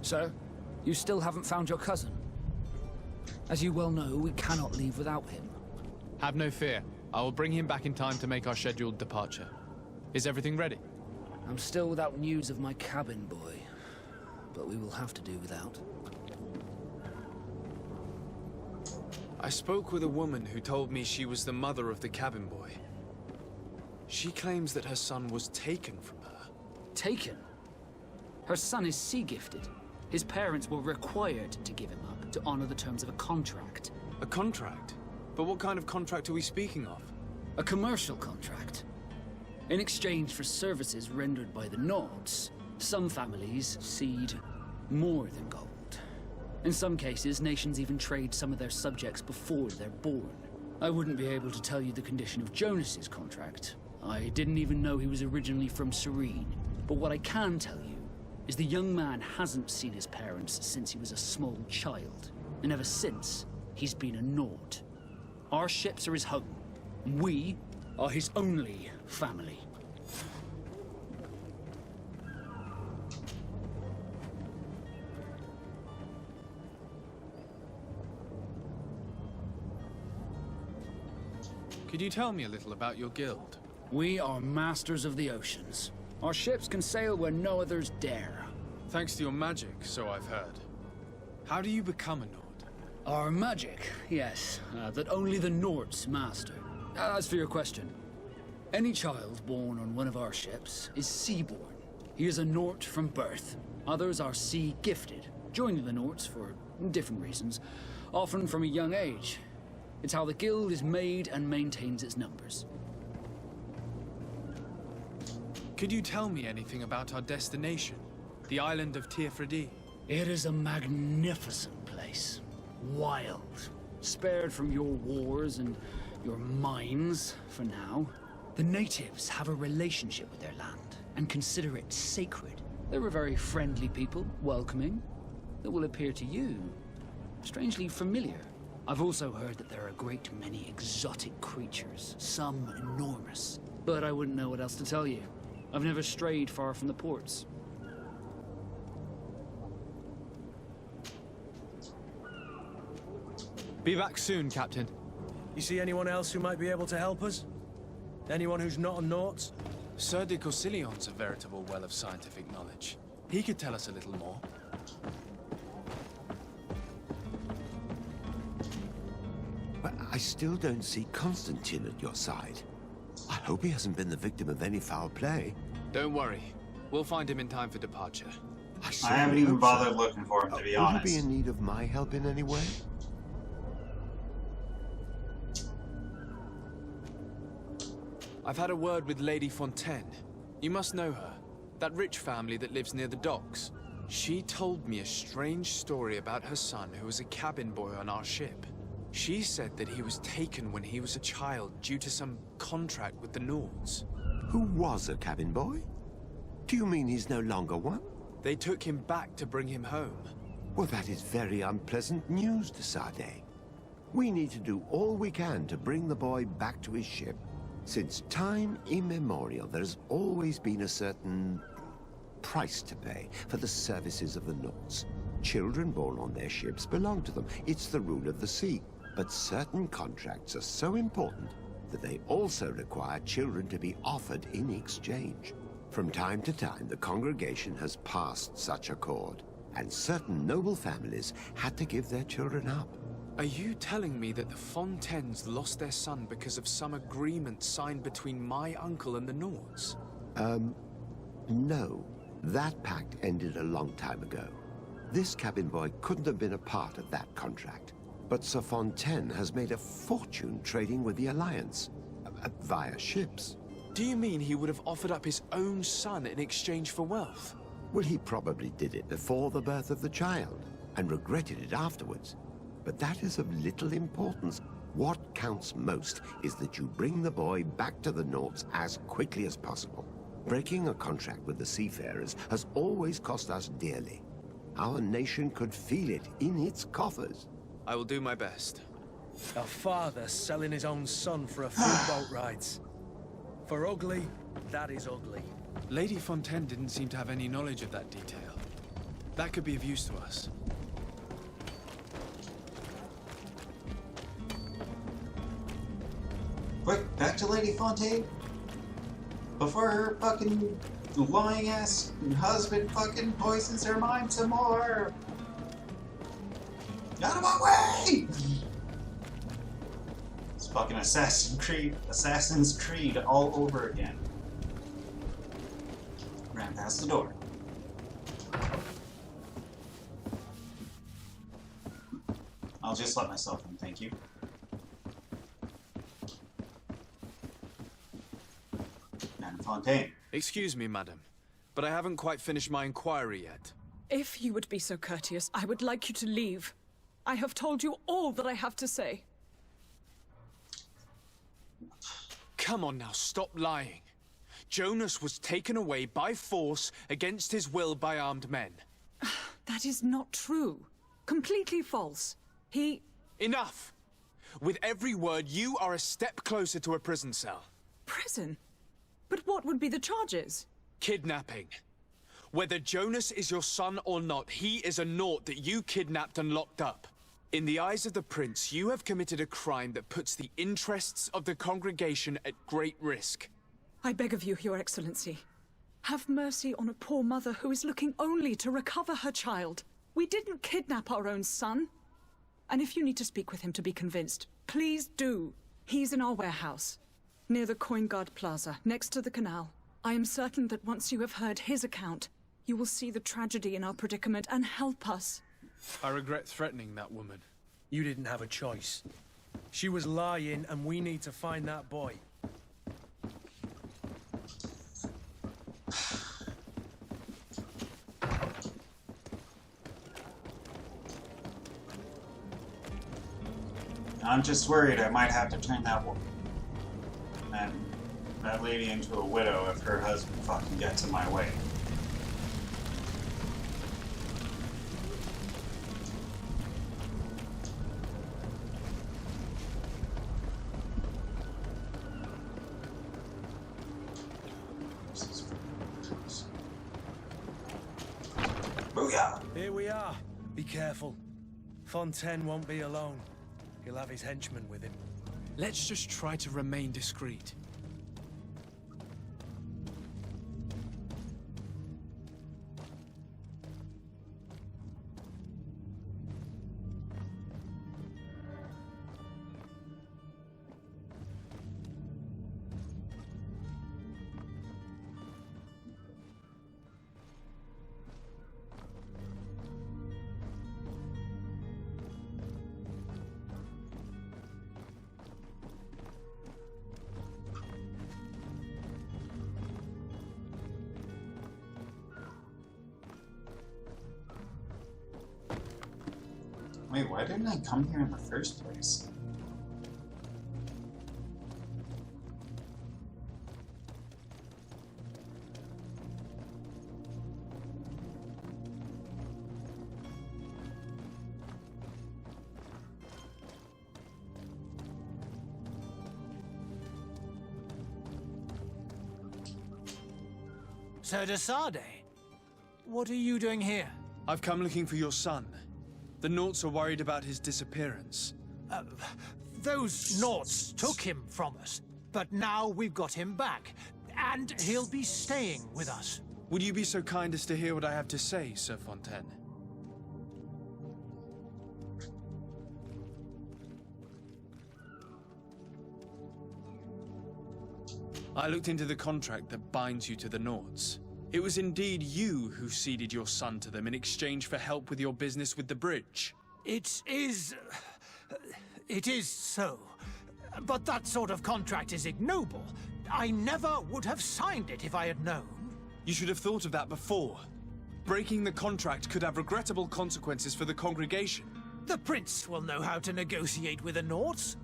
Sir, you still haven't found your cousin. As you well know, we cannot leave without him. Have no fear. I will bring him back in time to make our scheduled departure. Is everything ready? I'm still without news of my cabin boy, but we will have to do without. I spoke with a woman who told me she was the mother of the cabin boy. She claims that her son was taken from her. Taken? Her son is sea-gifted. His parents were required to give him up to honor the terms of a contract. A contract? But what kind of contract are we speaking of? A commercial contract. In exchange for services rendered by the Nauts, some families cede more than gold. In some cases, nations even trade some of their subjects before they're born. I wouldn't be able to tell you the condition of Jonas's contract. I didn't even know he was originally from Serene. But what I can tell you is the young man hasn't seen his parents since he was a small child. And ever since, he's been a Naut. Our ships are his home. We are his only family. Could you tell me a little about your guild? We are masters of the oceans. Our ships can sail where no others dare. Thanks to your magic, so I've heard. How do you become a Nord? Our magic, yes, that only the Nords master. As for your question, any child born on one of our ships is seaborn. He is a Nord from birth. Others are sea-gifted, joining the Nords for different reasons, often from a young age. It's how the guild is made and maintains its numbers. Could you tell me anything about our destination? The island of Pt.2? It is a magnificent place. Wild. Spared from your wars and your mines, for now. The natives have a relationship with their land and consider it sacred. They're a very friendly people, welcoming, that will appear to you strangely familiar. I've also heard that there are a great many exotic creatures, some enormous. But I wouldn't know what else to tell you. I've never strayed far from the ports. Be back soon, Captain. You see anyone else who might be able to help us? Anyone who's not a Naut? Sir de Corsillion's a veritable well of scientific knowledge. He could tell us a little more. But I still don't see Constantine at your side. I hope he hasn't been the victim of any foul play. Don't worry. We'll find him in time for departure. I haven't even bothered looking for him, to be honest. Would you be in need of my help in any way? I've had a word with Lady Fontaine. You must know her. That rich family that lives near the docks. She told me a strange story about her son who was a cabin boy on our ship. She said that he was taken when he was a child due to some contract with the Nords. Who was a cabin boy? Do you mean he's no longer one? They took him back to bring him home. Well, that is very unpleasant news, de Sade. We need to do all we can to bring the boy back to his ship. Since time immemorial, there's always been a certain price to pay for the services of the Nords. Children born on their ships belong to them. It's the rule of the sea. But certain contracts are so important that they also require children to be offered in exchange. From time to time, the congregation has passed such accord, and certain noble families had to give their children up. Are you telling me that the Fontaines lost their son because of some agreement signed between my uncle and the Nords? No. That pact ended a long time ago. This cabin boy couldn't have been a part of that contract. But Sir Fontaine has made a fortune trading with the Alliance, via ships. Do you mean he would have offered up his own son in exchange for wealth? Well, he probably did it before the birth of the child, and regretted it afterwards. But that is of little importance. What counts most is that you bring the boy back to the Nords as quickly as possible. Breaking a contract with the seafarers has always cost us dearly. Our nation could feel it in its coffers. I will do my best. A father selling his own son for a few boat rides. For ugly, that is ugly. Lady Fontaine didn't seem to have any knowledge of that detail. That could be of use to us. Quick, back to Lady Fontaine. Before her fucking lying ass husband fucking poisons her mind some more. Out of my way! It's fucking Assassin's Creed all over again. Ran past the door. I'll just let myself in, thank you. Madame Fontaine. Excuse me, madam, but I haven't quite finished my inquiry yet. If you would be so courteous, I would like you to leave. I have told you all that I have to say. Come on now, stop lying. Jonas was taken away by force against his will by armed men. That is not true. Completely false. He... Enough! With every word, you are a step closer to a prison cell. Prison? But what would be the charges? Kidnapping. Whether Jonas is your son or not, he is a Naut that you kidnapped and locked up. In the eyes of the Prince, you have committed a crime that puts the interests of the congregation at great risk. I beg of you, Your Excellency. Have mercy on a poor mother who is looking only to recover her child. We didn't kidnap our own son. And if you need to speak with him to be convinced, please do. He's in our warehouse, near the Coin Guard Plaza, next to the canal. I am certain that once you have heard his account, you will see the tragedy in our predicament and help us. I regret threatening that woman. You didn't have a choice. She was lying, and we need to find that boy. I'm just worried I might have to turn that lady into a widow if her husband fucking gets in my way. Booyah! Here we are. Be careful. Fontaine won't be alone. He'll have his henchmen with him. Let's just try to remain discreet. Wait, why didn't I come here in the first place? Sir de Sade, what are you doing here? I've come looking for your son. The Naughts are worried about his disappearance. Those Naughts took him from us, but now we've got him back, and he'll be staying with us. Would you be so kind as to hear what I have to say, Sir Fontaine? I looked into the contract that binds you to the Naughts. It was indeed you who ceded your son to them in exchange for help with your business with the bridge. It is so. But that sort of contract is ignoble. I never would have signed it if I had known. You should have thought of that before. Breaking the contract could have regrettable consequences for the congregation. The prince will know how to negotiate with the Naughts.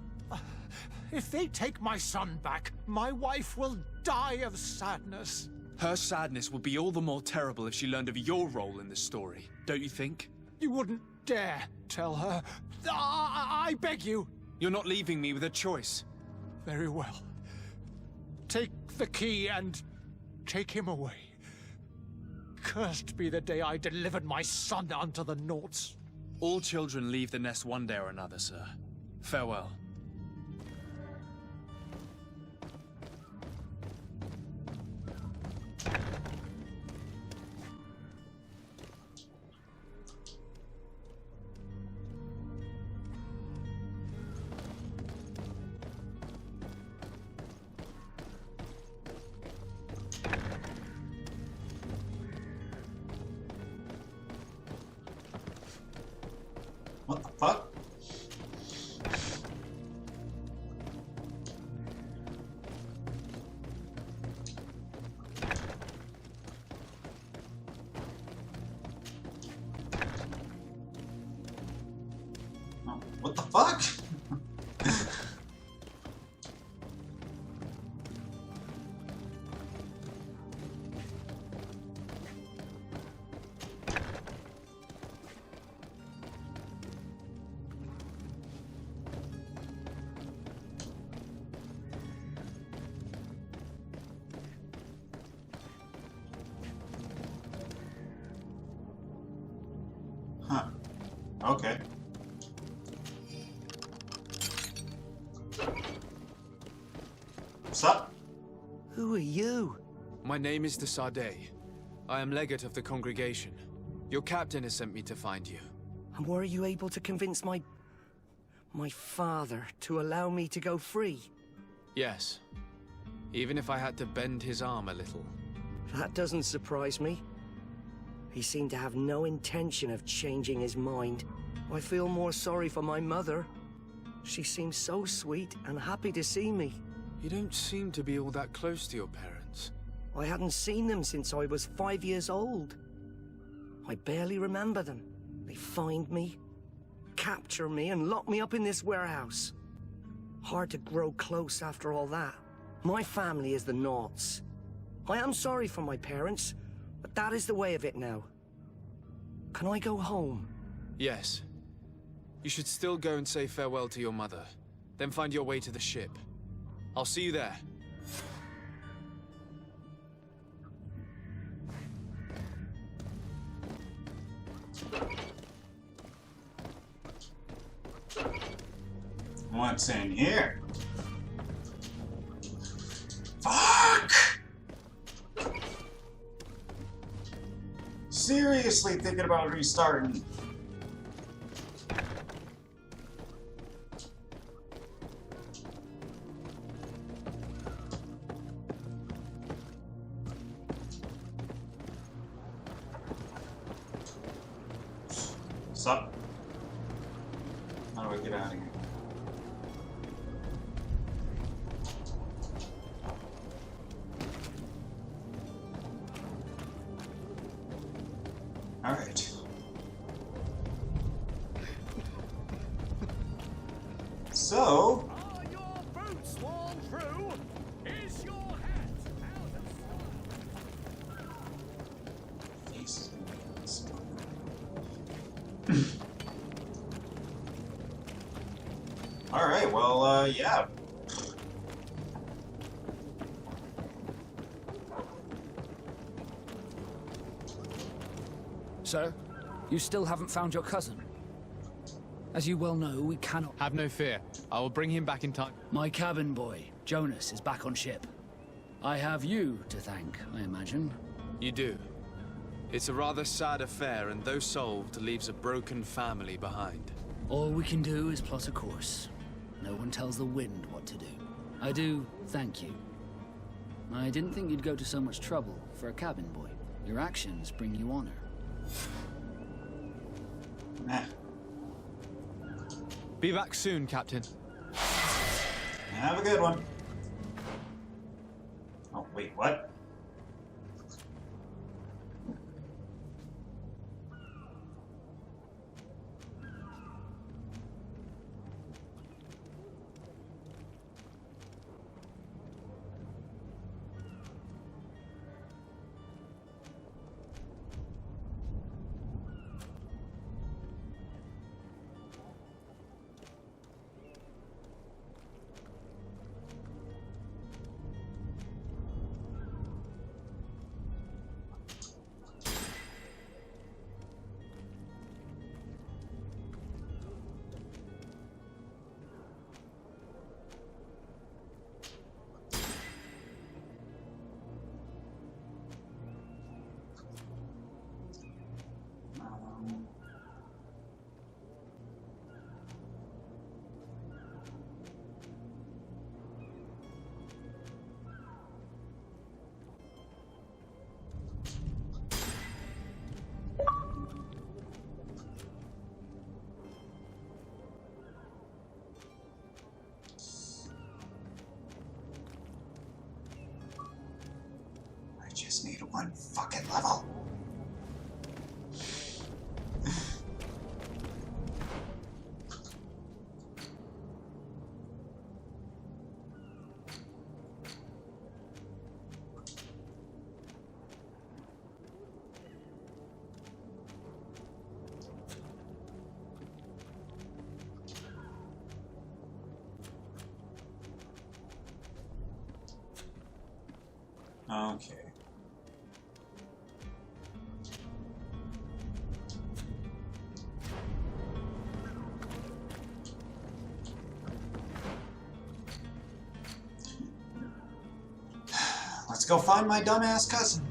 If they take my son back, my wife will die of sadness. Her sadness would be all the more terrible if she learned of your role in the story, don't you think? You wouldn't dare tell her. I beg you. You're not leaving me with a choice. Very well. Take the key and take him away. Cursed be the day I delivered my son unto the Naughts. All children leave the nest one day or another, sir. Farewell. What the fuck? Oh, what the fuck? Huh. Okay. What's up? Who are you? My name is de Sardet. I am legate of the congregation. Your captain has sent me to find you. And were you able to convince my father to allow me to go free? Yes. Even if I had to bend his arm a little. That doesn't surprise me. He seemed to have no intention of changing his mind. I feel more sorry for my mother. She seems so sweet and happy to see me. You don't seem to be all that close to your parents. I hadn't seen them since I was 5 years old. I barely remember them. They find me, capture me, and lock me up in this warehouse. Hard to grow close after all that. My family is the Naughts. I am sorry for my parents, but that is the way of it now. Can I go home? Yes. You should still go and say farewell to your mother. Then find your way to the ship. I'll see you there. What's in here? Fuck! Seriously thinking about restarting. Sup? How do I get out of here? Alright. So... Are your boots worn through? Is your hat out of style? Alright, well, yeah. Sir, you still haven't found your cousin. As you well know, we cannot... Have no fear. I will bring him back in time. My cabin boy, Jonas, is back on ship. I have you to thank, I imagine. You do. It's a rather sad affair, and though solved, leaves a broken family behind. All we can do is plot a course. No one tells the wind what to do. I do thank you. I didn't think you'd go to so much trouble for a cabin boy. Your actions bring you honor. Nah. Be back soon, Captain. Have a good one. Oh, wait, what? Just need one fucking level. Okay. Let's Let's go find my dumbass cousin.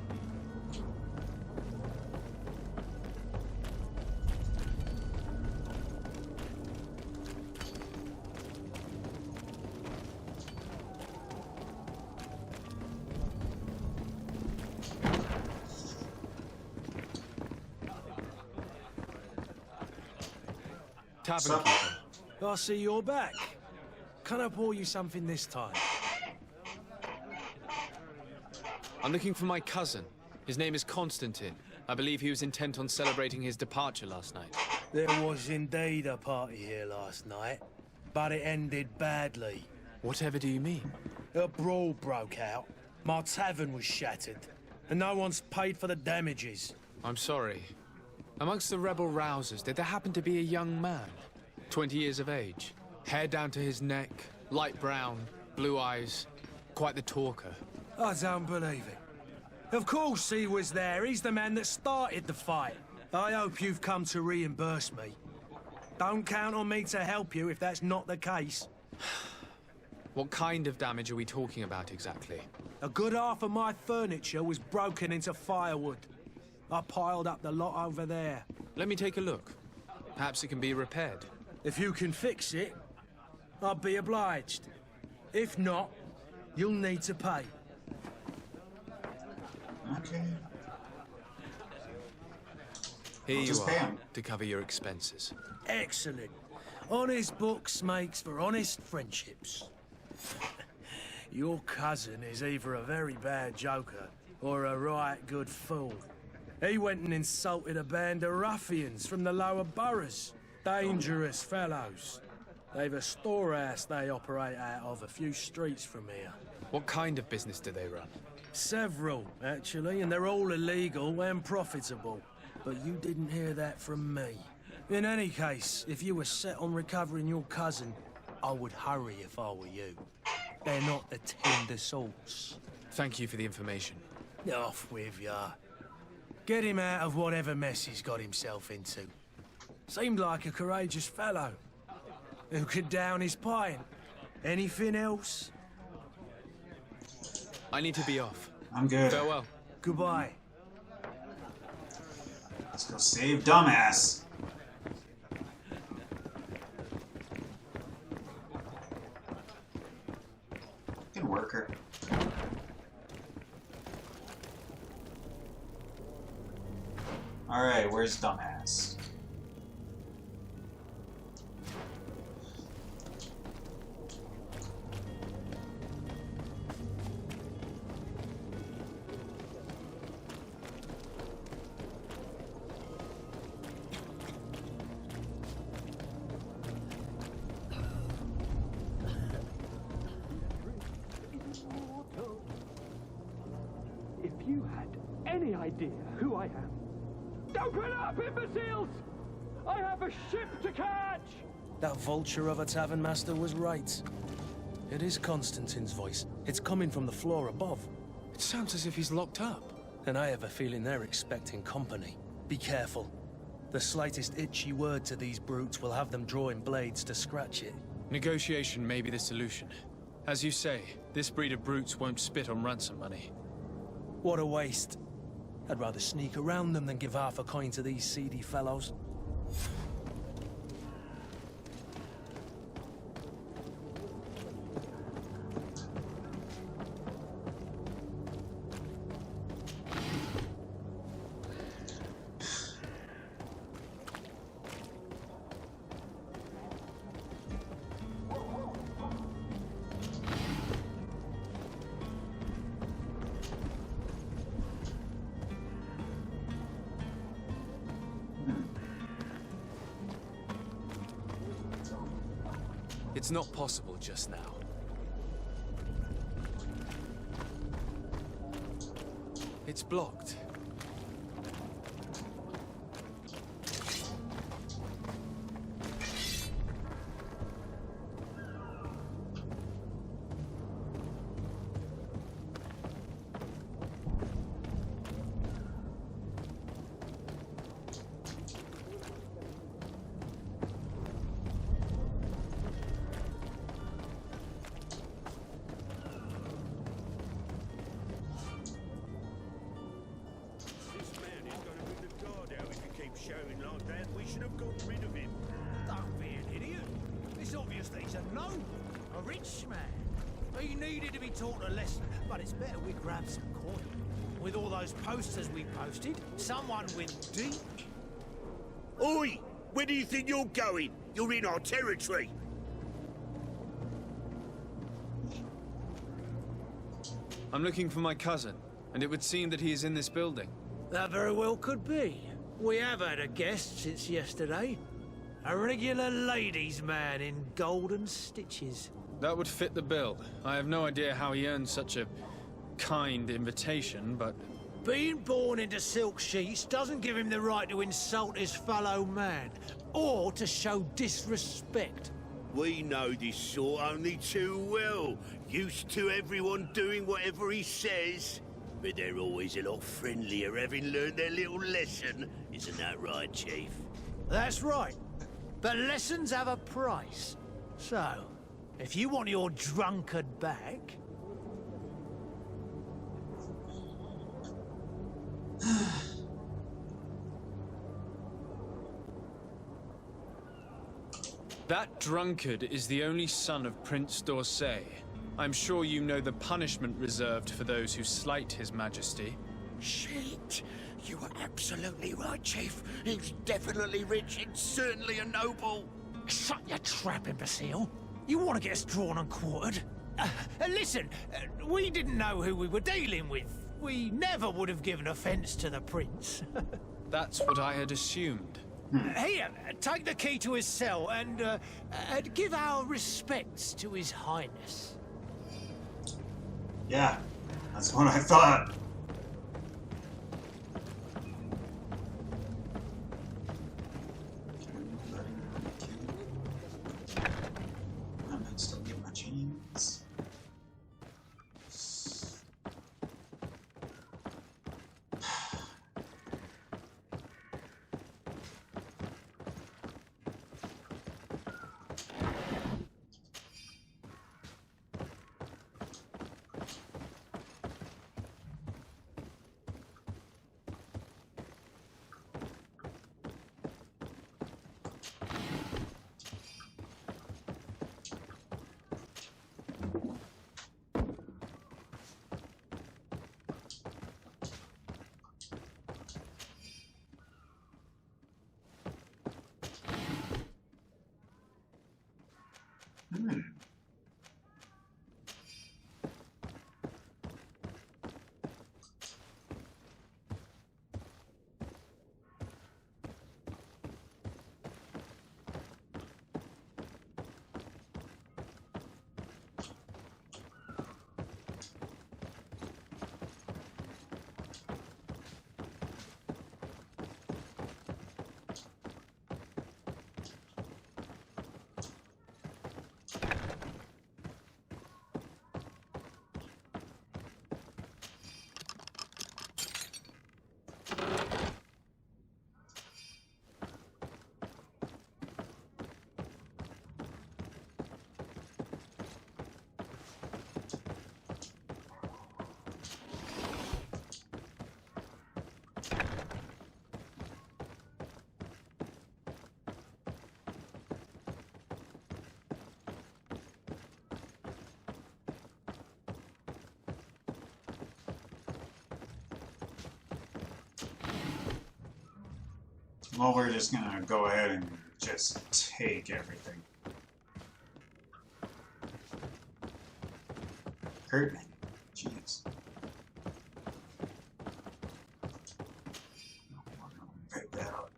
Tavern keeper. I see you're back. Can I pour you something this time? I'm looking for my cousin. His name is Constantine. I believe he was intent on celebrating his departure last night. There was indeed a party here last night, but it ended badly. Whatever do you mean? A brawl broke out. My tavern was shattered, and no one's paid for the damages. I'm sorry. Amongst the rebel rousers, did there happen to be a young man? 20 years of age. Hair down to his neck, light brown, blue eyes. Quite the talker. I don't believe it. Of course he was there. He's the man that started the fight. I hope you've come to reimburse me. Don't count on me to help you if that's not the case. What kind of damage are we talking about exactly? A good half of my furniture was broken into firewood. I piled up the lot over there. Let me take a look. Perhaps it can be repaired. If you can fix it, I'll be obliged. If not, you'll need to pay. Okay. Here I'll you just pay are, him. to cover your expenses. Excellent. Honest books makes for honest friendships. Your cousin is either a very bad joker or a right good fool. He went and insulted a band of ruffians from the lower boroughs. Dangerous fellows. They've a storehouse they operate out of a few streets from here. What kind of business do they run? Several, actually, and they're all illegal and profitable. But you didn't hear that from me. In any case, if you were set on recovering your cousin, I would hurry if I were you. They're not the tender sorts. Thank you for the information. Off with ya. Get him out of whatever mess he's got himself into. Seemed like a courageous fellow. Who could down his pint? Anything else? I need to be off. I'm good. Farewell. Goodbye. Let's go save dumbass. Good worker. Alright, where's dumbass? If you had any idea who I am. Open up, imbeciles! I have a ship to catch! That vulture of a tavern master was right. It is Constantine's voice. It's coming from the floor above. It sounds as if he's locked up. And I have a feeling they're expecting company. Be careful. The slightest itchy word to these brutes will have them drawing blades to scratch it. Negotiation may be the solution. As you say, this breed of brutes won't spit on ransom money. What a waste. I'd rather sneak around them than give half a coin to these seedy fellows. It's not possible just now. It's blocked. said we should have got rid of him. Don't be an idiot. It's obvious that he's a noble, a rich man. He needed to be taught a lesson, but it's better we grab some coin. With all those posters we posted, someone with deep... Oi! Where do you think you're going? You're in our territory. I'm looking for my cousin, and it would seem that he is in this building. That very well could be. We have had a guest since yesterday. A regular ladies' man in golden stitches. That would fit the bill. I have no idea how he earned such a kind invitation, but... Being born into silk sheets doesn't give him the right to insult his fellow man, or to show disrespect. We know this sort only too well. Used to everyone doing whatever he says. But they're always a lot friendlier having learned their little lesson. Isn't that right, Chief? That's right. But lessons have a price. So, if you want your drunkard back... That drunkard is the only son of Prince d'Orsay. I'm sure you know the punishment reserved for those who slight his majesty. Shit! You were absolutely right, Chief. He's definitely rich and certainly a noble. Shut your trap, imbecile. You want to get us drawn and quartered? Listen, we didn't know who we were dealing with. We never would have given offense to the prince. That's what I had assumed. Here, take the key to his cell and give our respects to his highness. Yeah, that's what I thought. I might still get my chains. Well, we're just gonna go ahead and just take everything. Hurt me. Jeez. Pick that up.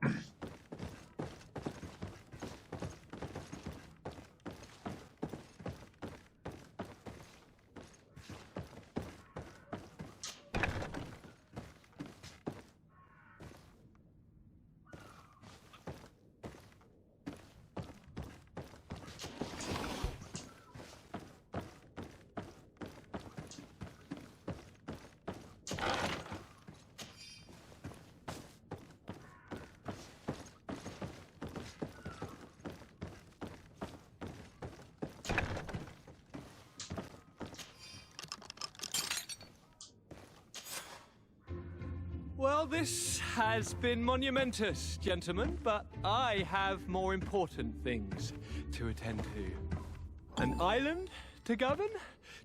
Well, this has been monumentous, gentlemen, but I have more important things to attend to. An island to govern,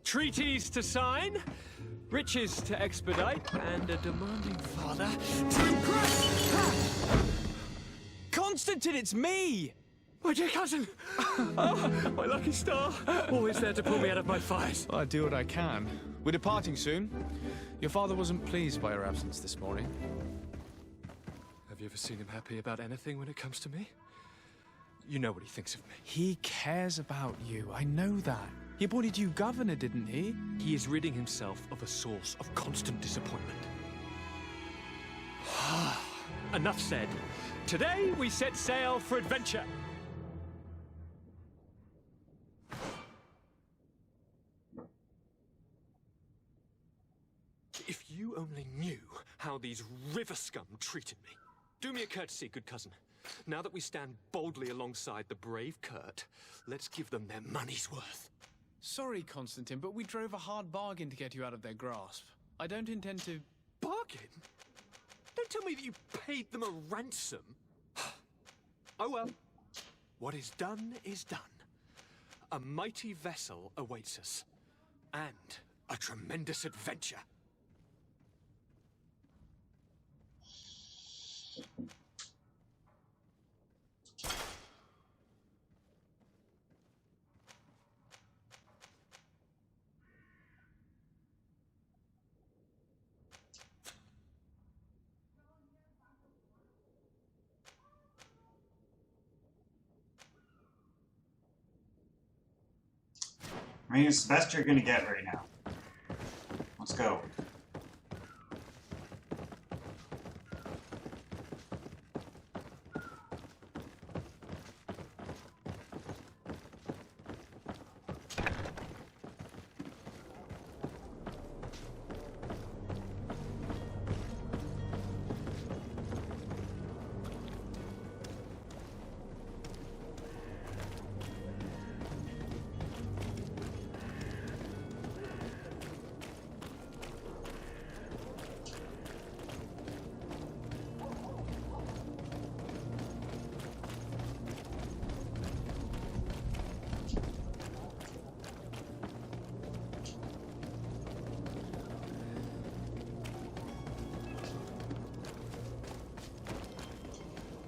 treaties to sign, riches to expedite, and a demanding father to impress. Constantine, it's me! My dear cousin! Oh, my lucky star! Always there to pull me out of my fires. Well, I do what I can. We're departing soon. Your father wasn't pleased by your absence this morning. Have you ever seen him happy about anything when it comes to me? You know what he thinks of me. He cares about you, I know that. He appointed you governor, didn't he? He is ridding himself of a source of constant disappointment. Enough said. Today we set sail for adventure. If you only knew how these river scum treated me. Do me a courtesy, good cousin. Now that we stand boldly alongside the brave Kurt, let's give them their money's worth. Sorry, Constantine, but we drove a hard bargain to get you out of their grasp. I don't intend to... Bargain? Don't tell me that you paid them a ransom. Oh well. What is done is done. A mighty vessel awaits us. And a tremendous adventure. I mean, it's the best you're gonna get right now. Let's go.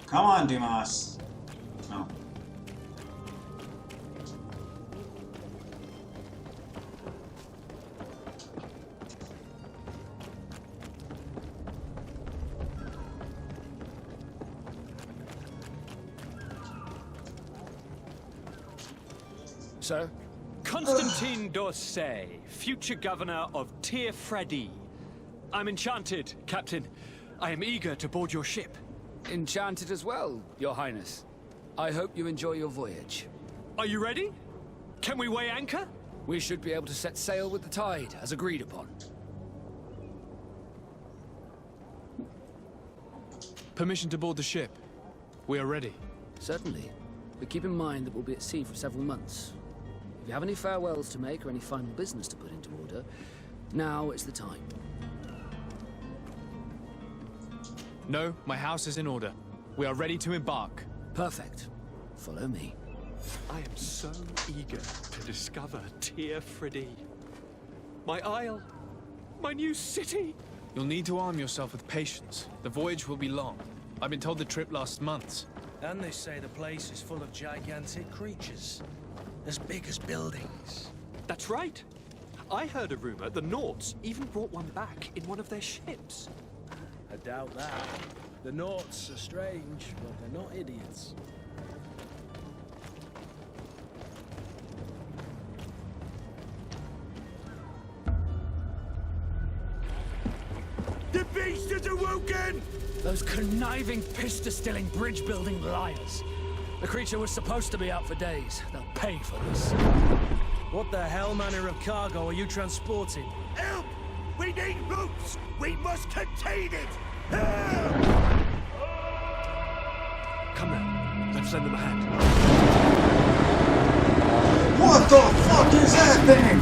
Come on, Dumas. No. Sir? Constantine d'Orsay, future governor of Pt.2. I'm enchanted, Captain. I am eager to board your ship. Enchanted as well, Your Highness. I hope you enjoy your voyage. Are you ready? Can we weigh anchor? We should be able to set sail with the tide, as agreed upon. Permission to board the ship. We are ready. Certainly. But keep in mind that we'll be at sea for several months. If you have any farewells to make or any final business to put into order, now is the time. No, my house is in order. We are ready to embark. Perfect. Follow me. I am so eager to discover Pt.2. My isle. My new city. You'll need to arm yourself with patience. The voyage will be long. I've been told the trip lasts months. And they say the place is full of gigantic creatures. As big as buildings. That's right. I heard a rumor the Nauts even brought one back in one of their ships. I doubt that. The Nauts are strange, but they're not idiots. The beast is awoken! Those conniving, pista-stilling, bridge-building liars. The creature was supposed to be out for days. They'll pay for this. What the hell manner of cargo are you transporting? Help! We need ropes! We must contain it! Help! Come now, let's lend them a hand. What the fuck is happening?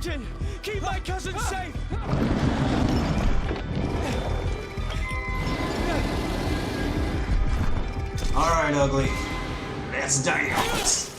Captain! Keep my cousin safe! Alright, Ugly. Let's dance!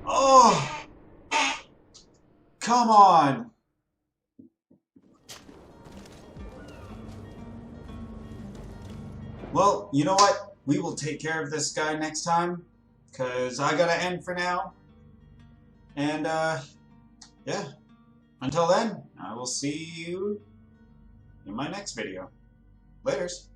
Oh! Come on! Well, you know what? We will take care of this guy next time, because I gotta end for now. And, yeah. Until then, I will see you in my next video. Laters.